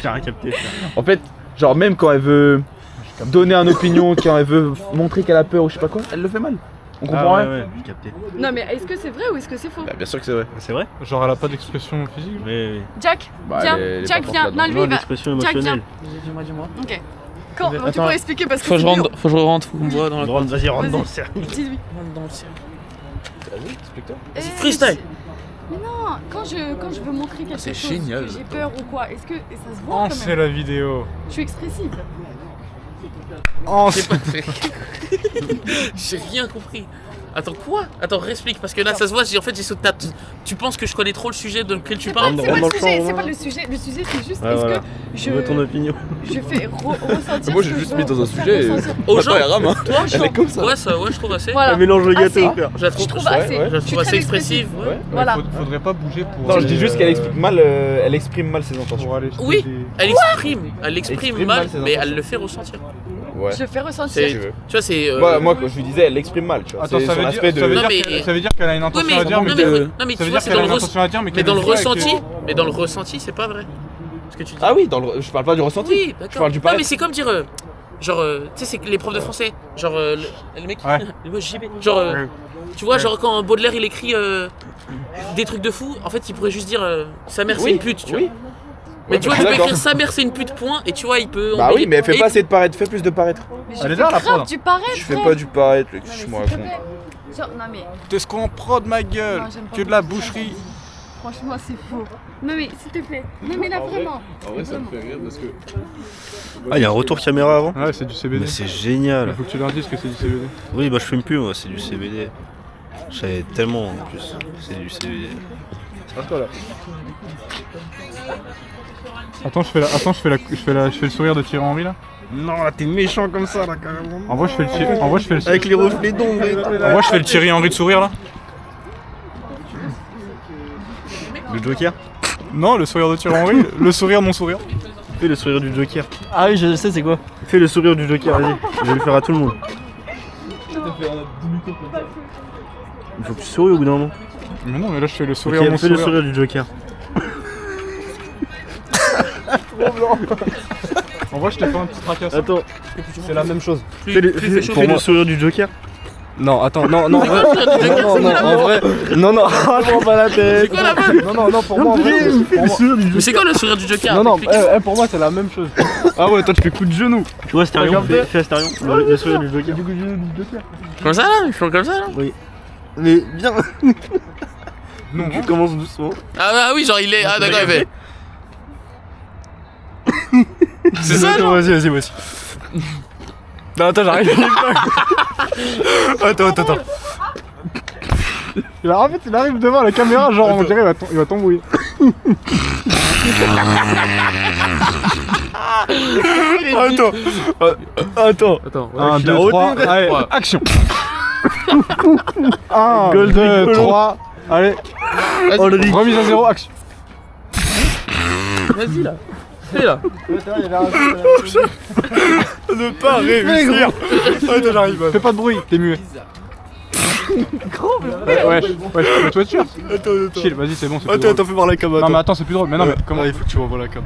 J'ai rien capté. en fait, genre, même quand elle veut donner une opinion, quand elle veut montrer qu'elle a peur ou je sais pas quoi, elle le fait mal. On comprend Ah, rien. ouais, j'ai capté. Non mais est-ce que c'est vrai ou est-ce que c'est faux? Bah, bien sûr que c'est vrai. C'est vrai? Genre, elle a pas d'expression physique. Mais. Jack, Bah, viens, elle est Jack pas viens. forte Non là-dedans. lui il va. L'expression Jack viens. émotionnelle. Dis-moi. Ok. Quand tu Attends. pourrais expliquer parce que Faut que c'est je dur. rentre, faut que je rentre, faut qu'on me voit dans la Rentre, vas-y, rentre Vas-y. dans le cercle. Dis-lui. Rentre dans le ciel. Eh, Freestyle. Mais non, quand je veux montrer quelque c'est chose, génial. que j'ai peur ou quoi, est-ce que et ça se voit Oh, quand c'est même? la vidéo. Je suis expressive. Oh, J'ai pas fait. J'ai rien compris. Attends, quoi? Attends, réexplique, parce que là, ça se voit, en fait, j'ai sauté ta... Tu penses que je connais trop le sujet de lequel tu C'est parles? pas Rentre le dans le sujet, champ, c'est Romain. pas le sujet. Le sujet c'est juste Ouais, est-ce voilà. que Je veux ton opinion. je fais ressentir. Moi ce j'ai que juste je mis dans un veux faire sujet et. ressentir. Aux gens, elle rame, hein. toi, Elle est comme ça. Ouais, je trouve assez. Voilà. Un mélange de gâteau, Assez. frère. Je la Je trouve, trouve assez. je la Je suis trouve assez très expressive. Ouais. Voilà. Faudrait pas bouger pour. Non, je dis juste qu'elle explique mal, elle exprime mal ses intentions. Pour aller Oui. Elle exprime Exprime mal, mal ses mais elle intentions. le fait ressentir. Ouais. Je fais C'est- ressentir. tu veux. Tu vois, c'est. Moi, quand je lui disais, elle l'exprime mal, tu vois. Attends, C'est ça son veut aspect de. Non, mais- ça veut dire qu'elle a une Oui, intention mais, à dire, mais non, mais, que- non, mais ça tu veut vois, dire c'est qu'elle a dans une le intention à dire, mais Mais qu'elle dans le le dit pas et que- ressenti, mais dans le ressenti, c'est pas vrai. Ce que tu dis. Ah oui, je parle pas du ressenti. Oui, d'accord. Je parle du Non, paraître. mais c'est comme dire. Genre, tu sais, c'est que les profs de français. Genre, le mec. Ouais. Moi, JB. Genre, tu vois, genre, quand Baudelaire il écrit des trucs de fou, en fait, il pourrait juste dire sa mère c'est Oui, une pute, tu vois. oui. Mais Ouais, tu vois, bah, tu peux d'accord. écrire sa mère c'est une pute, point, et tu vois, il peut. Bah embellir. oui, mais elle fait Et- pas assez de paraître, fais plus de paraître. Mais je Elle est fais là, la grave prod. du paraître. Je fais frère. pas du paraître, Non, mais je s'il me te raconte. plaît. Genre, non mais T'es-ce qu'on prod ma gueule? Non, j'aime pas Que de la beaucoup ça. boucherie. franchement c'est faux. Non mais s'il te plaît. Non mais là vraiment. En vrai, ça me fait rire parce que. Ah, il y a un retour caméra avant? Ouais, c'est du CBD. Mais c'est génial. Faut que tu leur dises que c'est du CBD. Oui, bah je fume plus, moi, c'est du CBD. Je savais tellement en plus. C'est du CBD. Attends, je fais le sourire de Thierry Henry là. Non, là t'es méchant comme ça, là, carrément. En vrai, je fais le Avec les reflets d'ombre et tout. En vrai, je fais le Thierry Henry de sourire là. Le Joker? Non, le sourire de Thierry Henry, le sourire mon sourire. Fais le sourire du Joker. Ah oui, je sais, c'est quoi? Fais le sourire du Joker, vas-y. Je vais le faire à tout le monde. Il faut que tu souris au bout d'un moment. Mais non, mais là je fais le sourire Ok, mon fais le sourire. sourire du Joker. En En vrai, je t'ai fait un petit tracasse. Attends, C'est la même chose. Fais chaud. fais le sourire du Joker. Non, attends, non, en vrai. En vrai. Non, prends pas la tête. C'est quoi la vanne? Non, pour moi, en vrai. Fais le sourire du Mais Joker. c'est quoi le sourire du Joker? Non, Explique. pour moi, c'est la même chose. Ah ouais, toi, tu fais coup de genou. Tu vois Astarion, fais Astarion. Le sourire du Joker. Comme ça là? Ils font comme ça là? Mais bien. Non, Tu commences doucement. Ah oui, genre il est. Ah d'accord, il fait. C'est ça genre? Vas-y, moi aussi. Non, attends, j'arrive. Attends. En fait, il arrive devant la caméra, genre on dirait il va t'embrouiller. Attends. 1, 2, 3, allez, action. 1, 2, 3, allez. Remise à 0, action. Vas-y là. Fais là. Ne pas réussir. Attends, j'arrive. Fais pas de bruit, t'es muet. Ouais, toi tu Attends. Chill, vas-y, c'est bon, c'est plus drôle. Attends, fais voir la cam. Non mais attends, c'est plus drôle. Mais non, mais comment il faut que tu revois la cam.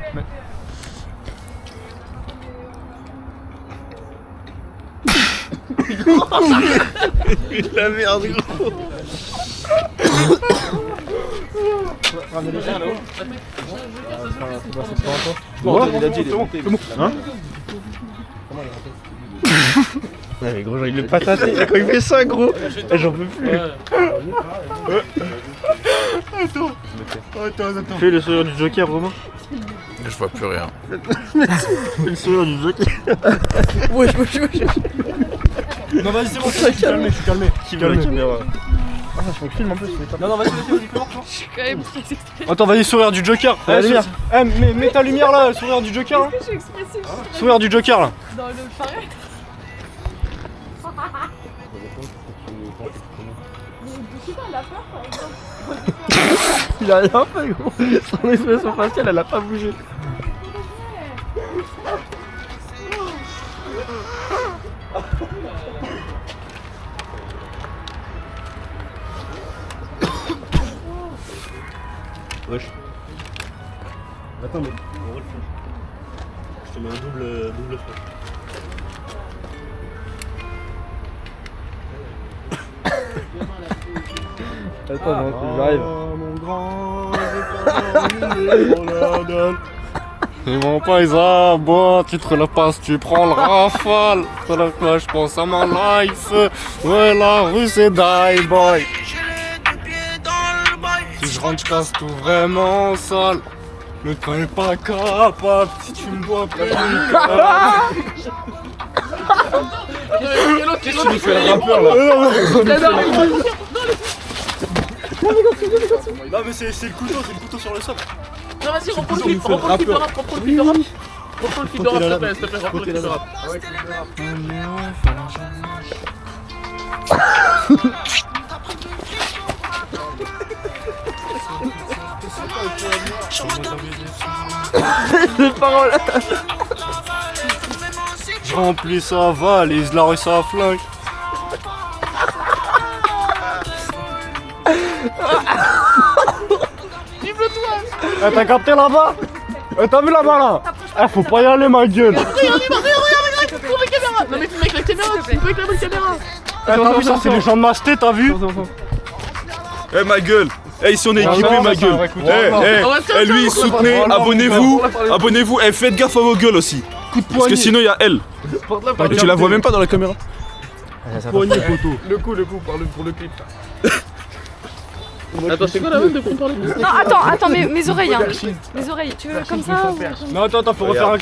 La merde, gros. Bon, il a dit, c'est bon. Hein? Ouais, mais gros, genre, il est pataté. Quand il fait ça, gros, j'en peux plus. Attends. Fais le sourire du Joker, Romain. Je vois plus rien. Fais le sourire du Joker. Non, vas-y, c'est bon, je suis calmé. Qui veut la caméra? Ah, je me filme en plus. Non, vas-y, comment? Je suis quand même très expressive. Attends, vas-y, sourire du Joker. La lumière. Mets ta lumière là, sourire du Joker là. Je suis expressive. Sourire du Joker là. Dans le pareil. Il a rien fait, gros. Son expression faciale, elle a pas bougé. Wesh. Attends, mais on va le faire. Je te mets un double flash. Attends, non, j'arrive. Mon grand, ils vont pas les abois, tu te relèves pas si tu prends le rafale. Là, je pense à ma life. Ouais, la rue c'est die boy. Si je rentre, je casse tout vraiment sale. Ne te fais pas capable si tu me vois pas. Qu'est-ce que tu fais le rappeur là? Non mais c'est le couteau sur le socle. Non, vas-y, reprends le clip de rap. Reprends le clip de rap, s'il te plaît. Reprends le clip de rap. Les paroles. Je remplis sa valise, la rue ça flingue. T'as capté là-bas? T'as vu là-bas là? Faut pas y aller ma gueule. Regarde, filme la caméra. Non mais filme avec la caméra, filme avec la bonne caméra. T'as vu ça, c'est les gens de Masté, t'as vu? Eh ma gueule. Eh ici on est équipé ma gueule. Eh lui soutenez, abonnez-vous, eh faites gaffe à vos gueules aussi. Parce que sinon il y a elle. Et tu la vois même pas dans la caméra. Poignet poteau. Le coup pour le clip. Attends, c'est quoi la vanne de qu'on parle? Non, attends, mes oreilles, hein. Mes oreilles, tu veux comme ça ou... Non, attends, faut refaire un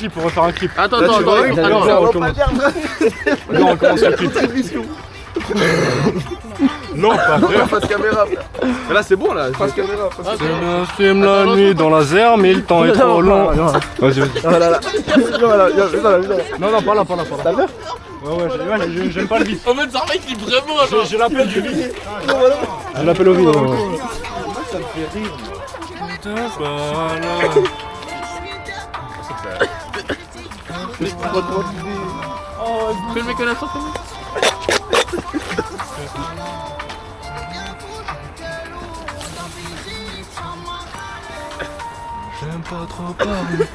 clip, Attends. On recommence le clip. Non, pas Face caméra. Mais là c'est bon là. Face caméra. Je filme la nuit dans la zère, mais le temps est trop long. Vas-y. Non, pas là. T'as peur? Ouais, j'aime pas le vide. En fait, ça mec, il est vraiment genre. J'ai l'appel du vide. Je l'appelle au vide. Ça me fait rire. Fais le mec à la sorte, J'aime pas trop parler.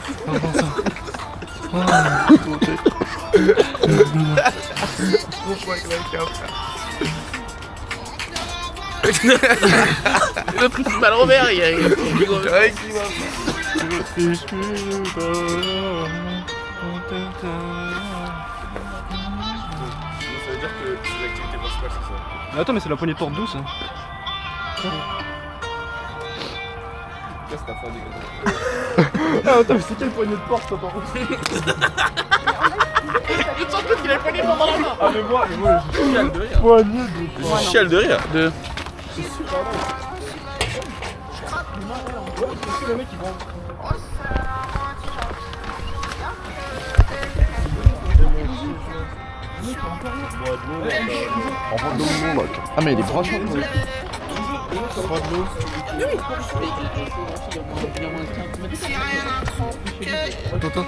L'autre il fout mal Robert, il rigole. Ça veut dire que c'est l'activité principale, c'est ça. Mais attends, mais c'est la poignée de porte douce. Hein. Casse ta famille. Ah, attends, mais c'est quelle poignée de porte, ça, par contre? Je sens qu'il a le poignet dans la main. Ah, mais moi, je chiale de rire. Poignée de porte. Je chiale de rire. Le mec, il va... Ah, mais il est branché. Attends.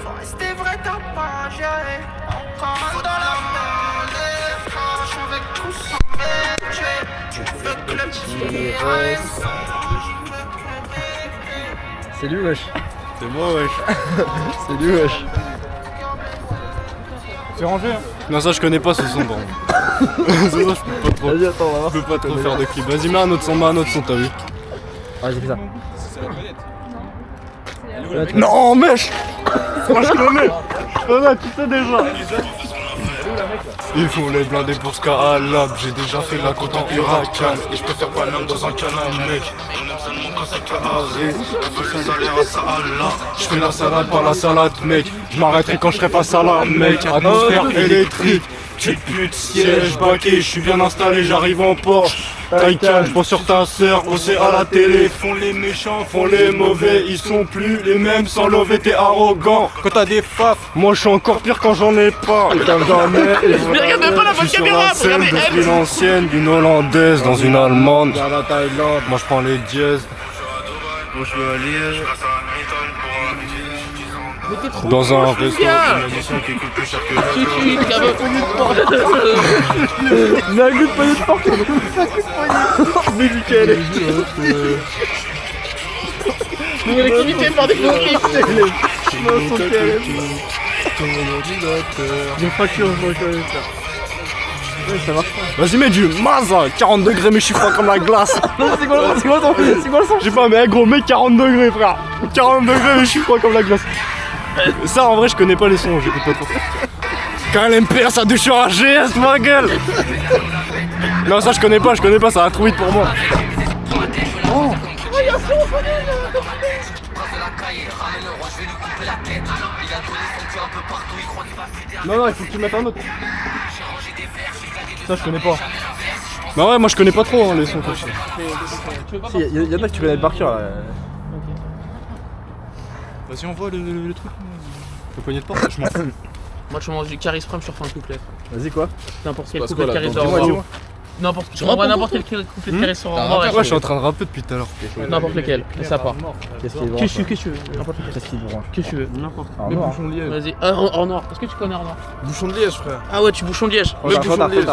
Faut rester vrai, t'as pas géré. Encore dans la monnaie. Marche avec tout sans métier. Tu veux que le petit reste. C'est lui, wesh. C'est moi, wesh. C'est lui, wesh. C'est rangé, hein? Non, ça je connais pas ce son, bon. Ça, je peux pas trop. Vas-y, attends, on va voir. Je peux pas trop faire de clip. Vas-y, mets un autre son, t'as vu? Ah, j'ai fait ça. Non, mèche. Moi, je connais. Tu sais déjà. Ils font les blindés pour ce cas à l'ab. J'ai déjà fait la côte en huracan. Et je préfère pas l'homme dans un canal, mec. On aime seulement quand c'est carré. Je fais la salade, pas la salade, mec. Je m'arrêterai quand je serai face à la mec. Atmosphère électrique. Petite pute, siège, baquet, je suis bien installé, j'arrive en Porsche. Taycan, je pense sur ta sœur, on sait à la télé. Font les méchants, font les mauvais, ils sont plus les mêmes sans lever, t'es arrogant. Quand t'as des faf, moi je suis encore pire quand j'en ai pas. Quand j'en ai, et Mais regarde même pas la bonne caméra, scène regardez de elle. une ancienne, d'une hollandaise dans une allemande. Dans la Thaïlande, moi je prends les dièses. Moi je suis à Liège. Dans un resto, une addition qui coûte plus cher que la Mais un coup de poignée de porte. Mais nickel. L'activité par défaut. J'ai fracture, ça marche pas. Vas-y, mets du Maza, 40 degrés, mais je suis froid comme la glace. C'est quoi le son? Je sais pas, mais gros, mets 40 degrés, frère. 40 degrés, mais je suis froid comme la glace. Ça, en vrai, je connais pas les sons, j'écoute pas trop. KLMPR, ça douche sur AGS, ma gueule. Non, ça, je connais pas, ça va trop vite pour moi. Oh. Non, il faut que tu mettes un autre. Ça, je connais pas. Bah ouais, moi je connais pas trop hein, les sons. Si, y en a que tu connais par cœur là. Vas-y, on voit le truc. Le poignet de porte, je m'en fous. Moi je mange du Caris Prime, je te refais un couplet. Dis quoi? N'importe quel Passe couplet de quoi, là, Caris dis-moi, Prime. N'importe quel couplet de Caris Prime. Ouais, je suis en train de rapper depuis tout à l'heure. N'importe lequel, et ça part. Qu'est-ce qu'il est branche? Qu'est-ce que tu veux? N'importe lequel. Qu'est-ce qu'il est branche? Qu'est-ce que tu veux? N'importe En Mais noir. bouchon de liège. Vas-y, en noir. Est-ce que tu connais en noir? Bouchon de liège, frère. Ah ouais, tu bouchon de liège. Le bouchon de liège.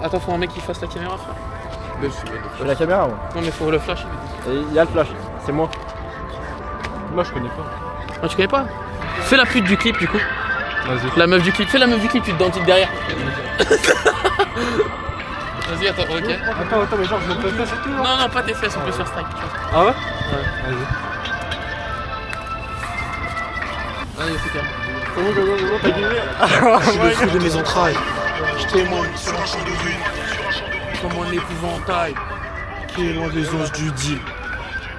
Attends, faut un mec qui fasse la caméra, frère. J'ai la caméra, moi. Non, mais faut le flash. Et il y a le flash, c'est moi. Moi je connais pas. Ah, tu connais pas? Fais la pute du clip du coup. Vas-y. La meuf du clip. Fais la meuf du clip, tu te dentiques derrière. Vas-y, attends, ok. Attends, mais genre je monte pas sur tout là. Non, pas tes fesses, on peut faire strike. Tu vois. Ah ouais? Ouais. Vas-y. Allez, c'est calme. Je suis le fruit de mes entrailles. Je témoigne sur un champ de vie. Comme un épouvantail. Qui est loin des os du deal.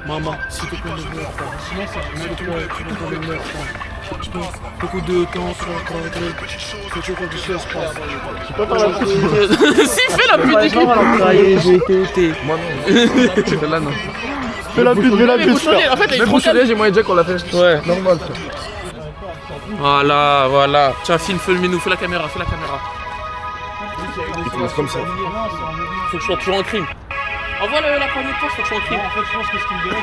Maman, s'il te plaît, ne meurs pas. Sinon, ça s'il te plaît, tu ne meurs pas. Beaucoup de temps sur un cadre. Que tu quelque chose passe. Tu peux faire la pute. Si, fais la pute du clip. J'ai été. Moi non. Celle-là non. Fais la pute, En fait, là, il est trop calme. j'ai moyen déjà qu'on l'a fait. Ouais. Normal. Voilà. Tiens, filme-nous, fais la caméra. Il commence comme ça. Faut que je sois toujours en crime. Envoie la poignée de force, faut que je sois en cri. En fait, je pense que ce qu'il me dirait,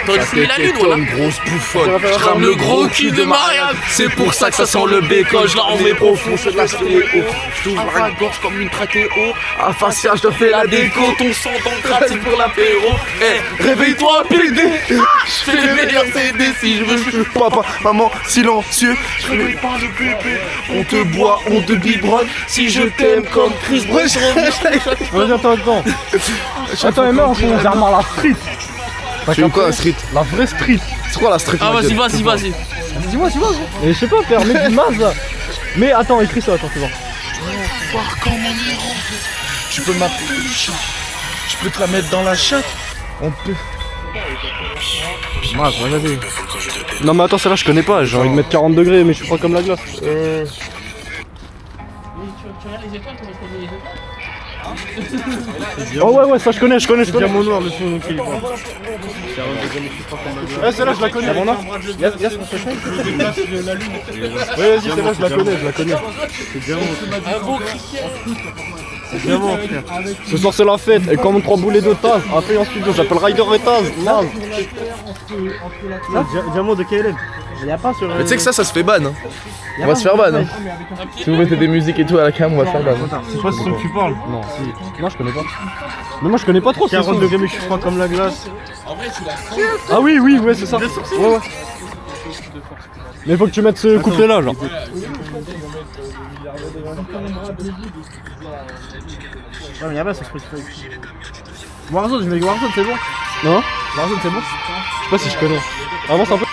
T'aurais dû fumer la lune, voilà. grosse bouffonne, je crame le gros cul de Marianne. C'est pour ça que ça sent le bacon, je la remets profond, je la fais haut. Je t'ouvre la gorge comme une trachéo. À facia, je te fais la déco, ton sang dans le crâne, c'est pour l'apéro. Eh, réveille-toi, PD. Je fais les meilleurs CD si je veux. Papa, maman, silencieux. Je fais les pains de pépé. On te boit, on te biberonne. Si je t'aime comme Chris Brown, je reviens. Vas-y, attends. Attends, Emma, on fait armes à la street. Tu veux quoi, la street? La vraie street. C'est quoi la street? Ah, vas-y. Dis-moi. Et je sais pas faire, mets du masse là. Mais attends, écris ça, attends, c'est bon. Voir quand mon héros. Tu peux m'appeler le chat. Je peux te la mettre dans la chatte. On peut. Regardez. Non mais attends, celle-là je connais pas, j'ai envie de mettre 40 degrés mais je suis froid comme la glace. Tu regardes les étoiles, comment je les étoiles? Oh ouais, ça je connais. Diamant noir, le son ok. Celle-là je la connais. Diamant noir. Yas, on se fait. Ouais, vas-y, celle-là je la connais. C'est diamant. Un beau criquet. C'est diamant, frère. Ce soir c'est la fête, et comme 3 boulets de Taz, après en studio, j'appelle Ryder et Taz. Diamant de KLM. Y'a pas sur. Mais tu sais que ça se fait ban. Hein. On va se faire ban. Hein. Si vous mettez des musiques et tout à la cam, on va se faire ban. C'est pas ce que tu parles. Non, si. Non, je connais pas. Mais moi je connais pas trop. 40 degrés mais je suis froid comme la glace. Ah oui, ouais, c'est ça. Ouais. Mais faut que tu mettes ce couplet là, genre. Ouais, mais y'a pas sur Spotify. Warzone, je mets Warzone, c'est bon. Non? Warzone, c'est bon. Je sais pas si je connais. Avance un peu.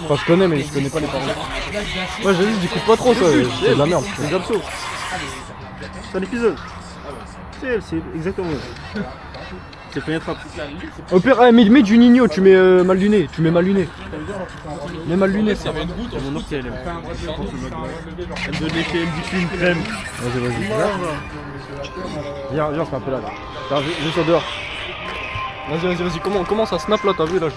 Enfin, je connais, mais je connais pas les paroles. Ouais, j'ai dit, j'écoute pas trop ça, c'est de la merde. C'est Gapso. C'est un épisode. C'est exactement. C'est pénétrable. Au pire, mets du Nino, tu mets mal luné. Mets mal luné, ça. C'est mon ortie, elle aime. Elle me donne l'effet, elle me dit que je suis une crème. Vas-y. Viens, on se met un peu là. Juste en dehors. Vas-y, comment ça snap là, t'as vu là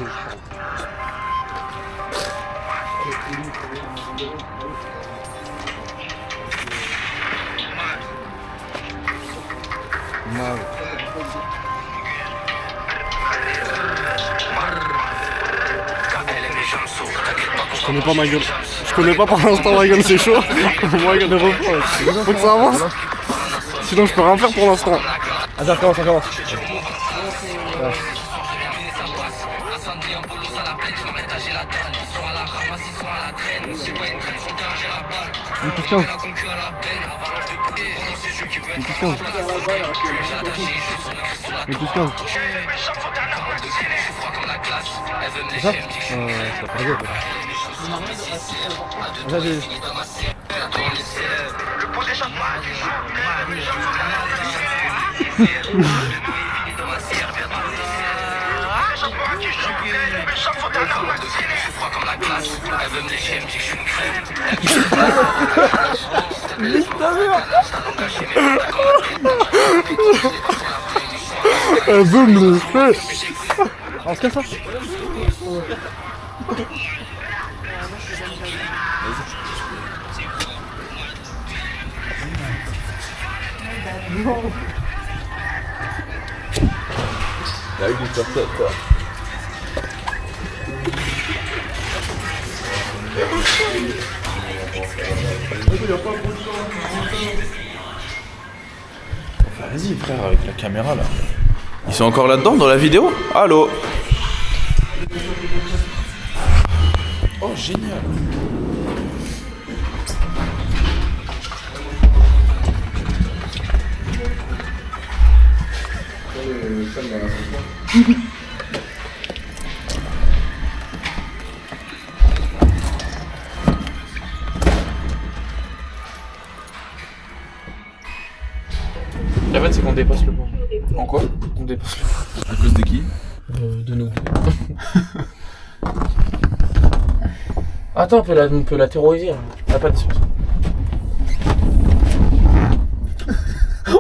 Je connais pas ma gueule. Je connais pas pour l'instant ma gueule, c'est chaud. Ma gueule de refrain. Faut que ça avance. Sinon je peux rien faire pour l'instant. Ah, ça recommence. Ouais. Une plus 15. C'est ça? Ça paraît bien. Vas-y. Boum. On se casse ça. Y'a eu des personnes, quoi. Enfin, vas-y frère, avec la caméra là. Ils sont encore là-dedans dans la vidéo? Allô? Oh génial. La vanne, c'est qu'on dépasse le point. En quoi? On dépasse le point. À cause de qui? De nous. Attends, on peut la terroriser. Hein. Elle a pas d'espace.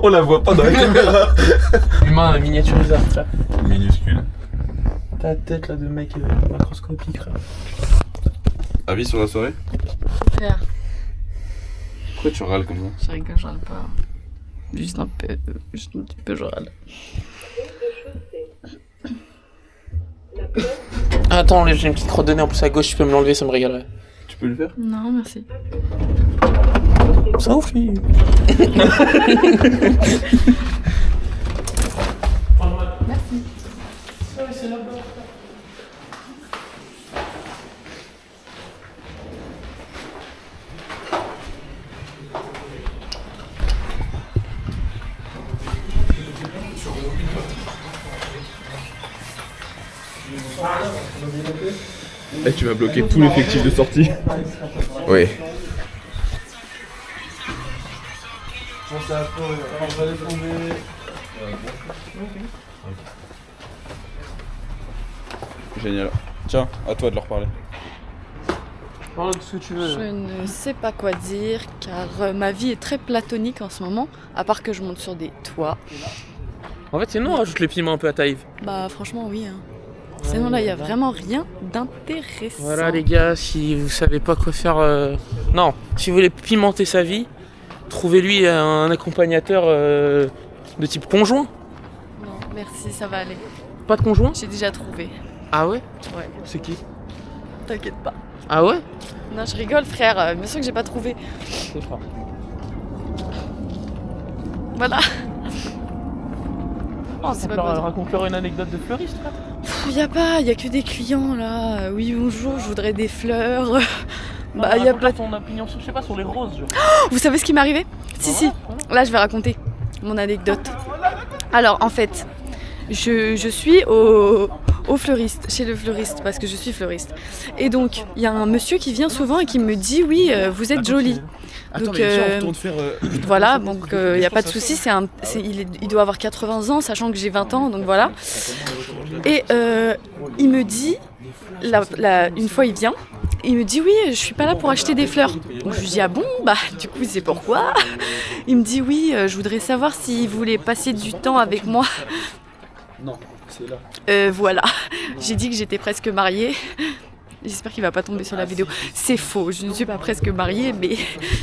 On la voit pas dans la caméra. Humain miniaturisable, ça. Minuscule. Ta tête là de mec macroscopique. Avis sur la soirée? Frère, Pourquoi tu râles comme ça? je rigole, je râle pas. Juste un petit peu, je râle. Attends, j'ai une petite crotte de nez en plus à gauche, tu peux me l'enlever, ça me régalerait. Tu peux le faire? Non, merci. Ça ouf, lui. Eh, tu vas bloquer tout l'effectif de sortie. Oui. Génial. Tiens, à toi de leur parler. Parle de ce que tu veux. Je ne sais pas quoi dire car ma vie est très platonique en ce moment, à part que je monte sur des toits. En fait, c'est nous, rajoute les piments un peu à ta Yves. Bah franchement oui. Hein. Sinon là, il y a vraiment rien d'intéressant. Voilà les gars, si vous savez pas quoi faire... Non, si vous voulez pimenter sa vie, trouvez-lui un accompagnateur de type conjoint. Non, merci, ça va aller. Pas de conjoint? J'ai déjà trouvé. Ah ouais? Ouais. C'est qui? T'inquiète pas. Ah ouais? Non, je rigole frère, bien sûr que j'ai pas trouvé. C'est frère. Voilà. Oh, c'est pas quoi. Raconte-leur une anecdote de fleuriste, frère. Y a que des clients là. Oui, bonjour, je voudrais des fleurs. Bah, y a pas. ton opinion sur, je sais pas, sur les roses, genre. Vous savez ce qui m'est arrivé? Si. Là, je vais raconter mon anecdote. Alors, en fait, je suis au fleuriste, chez le fleuriste, parce que je suis fleuriste. Et donc, il y a un monsieur qui vient souvent et qui me dit oui, vous êtes jolie. Donc, voilà, donc il n'y a pas de souci, il doit avoir 80 ans, sachant que j'ai 20 ans, donc voilà. Et il me dit, une fois il vient, il me dit oui, je suis pas là pour acheter des fleurs. Donc je lui dis ah bon, bah du coup c'est pourquoi. Il me dit oui, je voudrais savoir s'il voulait passer du temps avec moi. Non, c'est là. Voilà, j'ai dit que j'étais presque mariée. J'espère qu'il va pas tomber sur la vidéo. C'est faux, je ne suis pas presque mariée, mais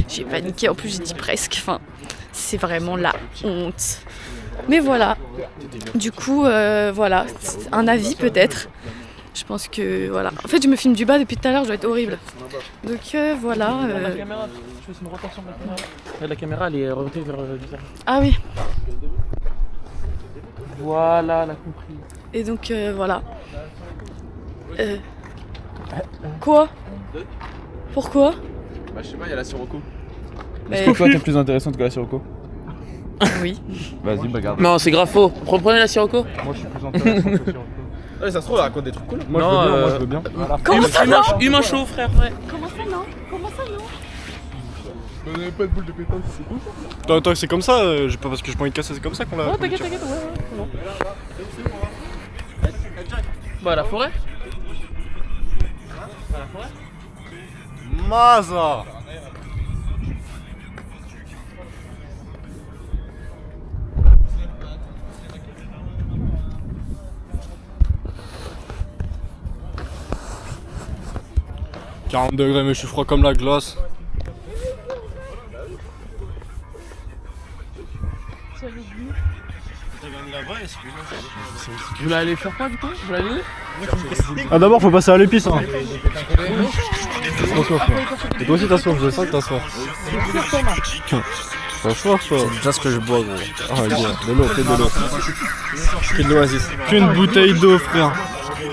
j'ai paniqué. En plus, j'ai dit presque. Enfin, c'est vraiment la honte. Mais voilà. Du coup, voilà. Un avis peut-être. Je pense que voilà. En fait, je me filme du bas depuis tout à l'heure, je dois être horrible. Donc voilà. La caméra, je fais une rotation de la caméra. La caméra, elle est remontée vers le... Ah oui. Voilà, elle a compris. Et donc voilà. Quoi? Pourquoi? Bah je sais pas, il y a la Sirocco. Mais... Est-ce que toi t'es plus intéressante que la Sirocco? Oui. Vas-y, bah garde. Non, c'est grave faux. Reprenez la Sirocco. Moi je suis plus intéressante que la Sirocco. Ouais, ça se trouve, elle raconte des trucs cool. Moi je veux bien, Comment ça non? Humain chaud, frère. Ouais. Comment ça non? Comment ça non? On avait pas de boule de pétanque, c'est cool ça? Attends, c'est comme ça, pas parce que je m'en ai cassé, c'est comme ça qu'on l'a. Oh, t'inquiète, ouais. Bon. Bah, la forêt. Maza! « 40 degrés, mais je suis froid comme la glace. » Vous voulez aller faire quoi du coup? Vous voulez aller? Ah d'abord faut passer à l'épice hein. T'as soif toi. Et toi aussi t'as soif, je sens que t'as soif. T'as soif toi. C'est déjà ce que je bois gros. Ah gars, de l'eau, que de l'eau. Que de l'oasis. Qu'une bouteille d'eau frère.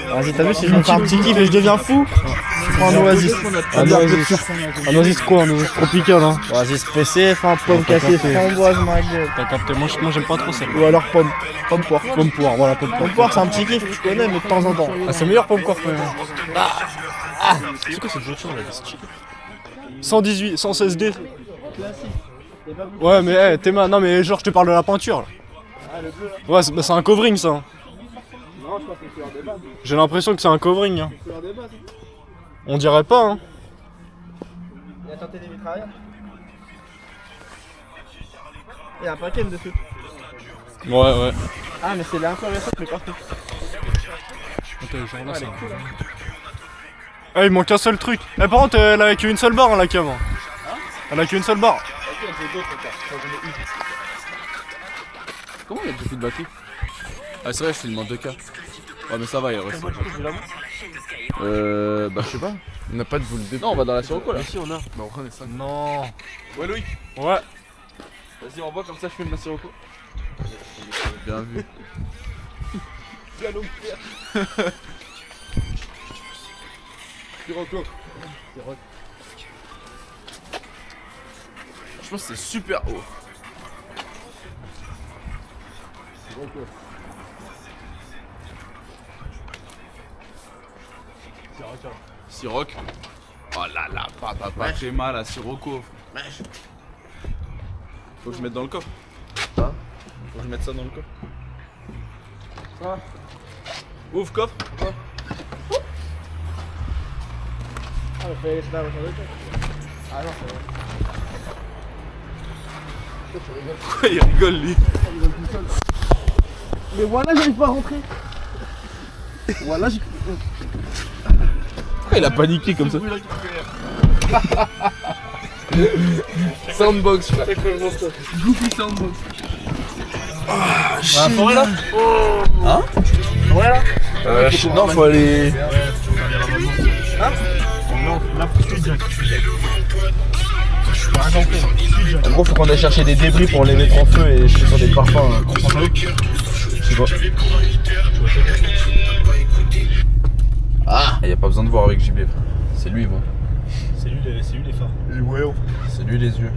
Vas-y, t'as vu si je me fais un petit kiff et je deviens fou? Je prends un oasis. Un oasis quoi? Un oasis tropical hein. Oasis PC, enfin pomme café, framboise ma gueule. T'as capté, moi j'aime pas trop ça. Ou alors pomme poire. Pomme poire, voilà pomme poire. Pomme poire c'est un petit kiff, je connais mais de temps en temps. Ah c'est meilleur pomme poire quand même. C'est quoi cette voiture là? 118, 116D. Ouais mais hey, t'es mal, non mais genre je te parle de la peinture là. Ouais c'est un covering ça. J'ai l'impression que c'est un covering hein. On dirait pas hein. Il y a tenté des vitres arrière. Il y a un paquet dessus. Ouais. Ah mais c'est l'influence mais partout. Ah, il manque un seul truc. Mais par contre, elle a qu'une seule barre, la cam. Elle a qu'une seule barre. Comment il y a plus de batterie? Ah c'est vrai, je filme en 2K. Ouais mais ça va, il reste. Bah je sais pas. On n'a pas de boule de. Non, on va dans la Sirocco là. Si on a. Bah on prend les 5. Non. Ouais Loïc. Ouais. Vas-y, on voit comme ça je filme la Sirocco. Bien vu. Bien long frère. Sirocco. Je pense que c'est super haut. Siroc. Oh là là, pas très mal à Sirocco. Faut que je mette dans le coffre. Faut que je mette ça dans le coffre. Ouvre coffre. Ah non, Pourquoi il rigole lui? mais voilà, j'arrive pas à rentrer. Voilà, j'ai. Pourquoi il a paniqué comme ça? Soundbox, frère. Goofy Soundbox. Ah, la forêt là? Hein? Ouais là? Non, faut aller. Hein? Là, faut suivre Jack. En gros, faut qu'on aille chercher des débris pour les mettre en feu et je sur des parfums. Je sais pas. Ah! Y'a pas besoin de voir avec JB, frère. C'est lui, moi. C'est lui les phares. C'est lui les yeux.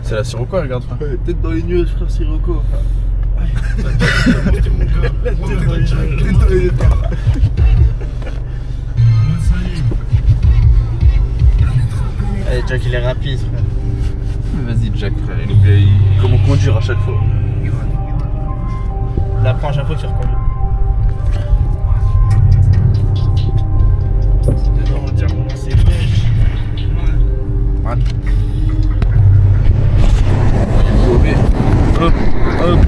C'est la Sirocco, regarde, frère. Tête dans les nuages, frère Sirocco. Allez, Jack, il est rapide, frère. Mais vas-y, Jack, frère. Il oublie comment conduire à chaque fois. Il apprend à chaque fois qu'il reconduit. Dedans, le diamant, c'est beige. Ouais. Hop, hop.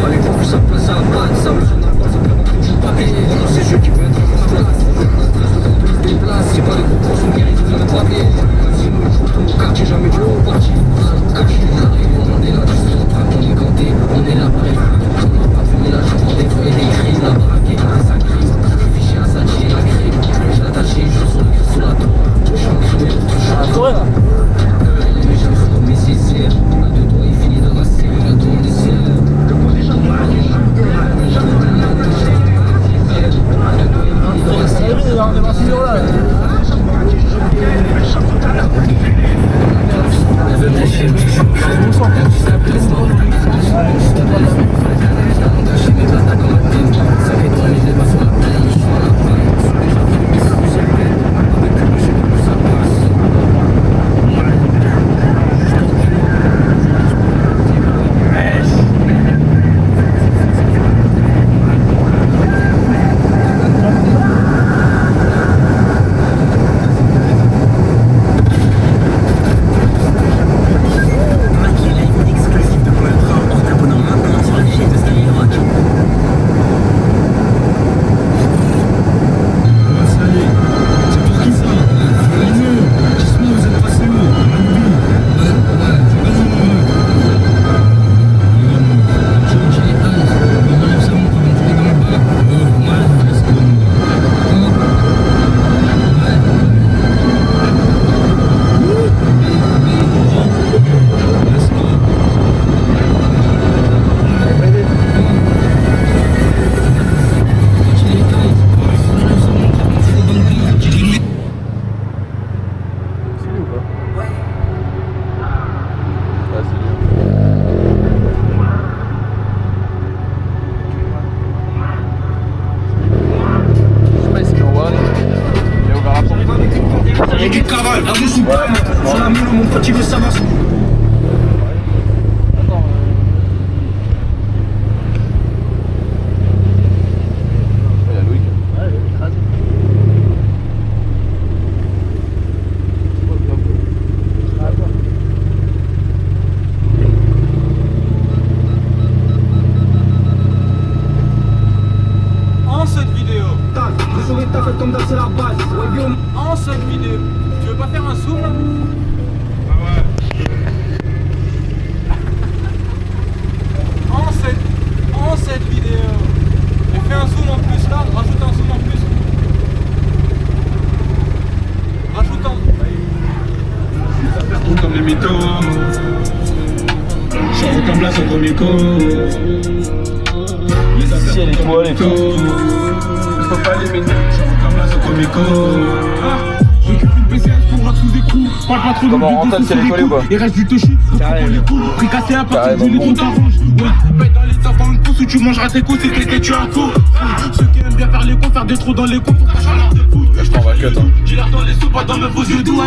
Fallait qu'on puisse appeler ça. En cette vidéo, tu veux pas faire un zoom là? En cette vidéo, et fais un zoom en plus là, rajoute un zoom en plus. Rajoute un. Tout comme les mythos. J'en comme là son premier coup. Les affaires elle est toi, les taux. Faut pas les mettre. J'en comme là son premier coup. J'occupe une PCS pour rentrer sous écrou. Parle pas trop de Comment rentable, c'est les collés ou pas? Il reste du toshi. Les coups, prix cassé à partir du lit, tout t'arrange. Ouais, paye dans les tapes en pouce où tu mangeras tes coups, c'était tu un coup. Ceux qui aiment bien faire les cons, faire des trous dans les cons, pour pas chaler des coups. Je t'en vais cut, hein. J'ai l'air dans les sous, pas dans mes beaux yeux doux.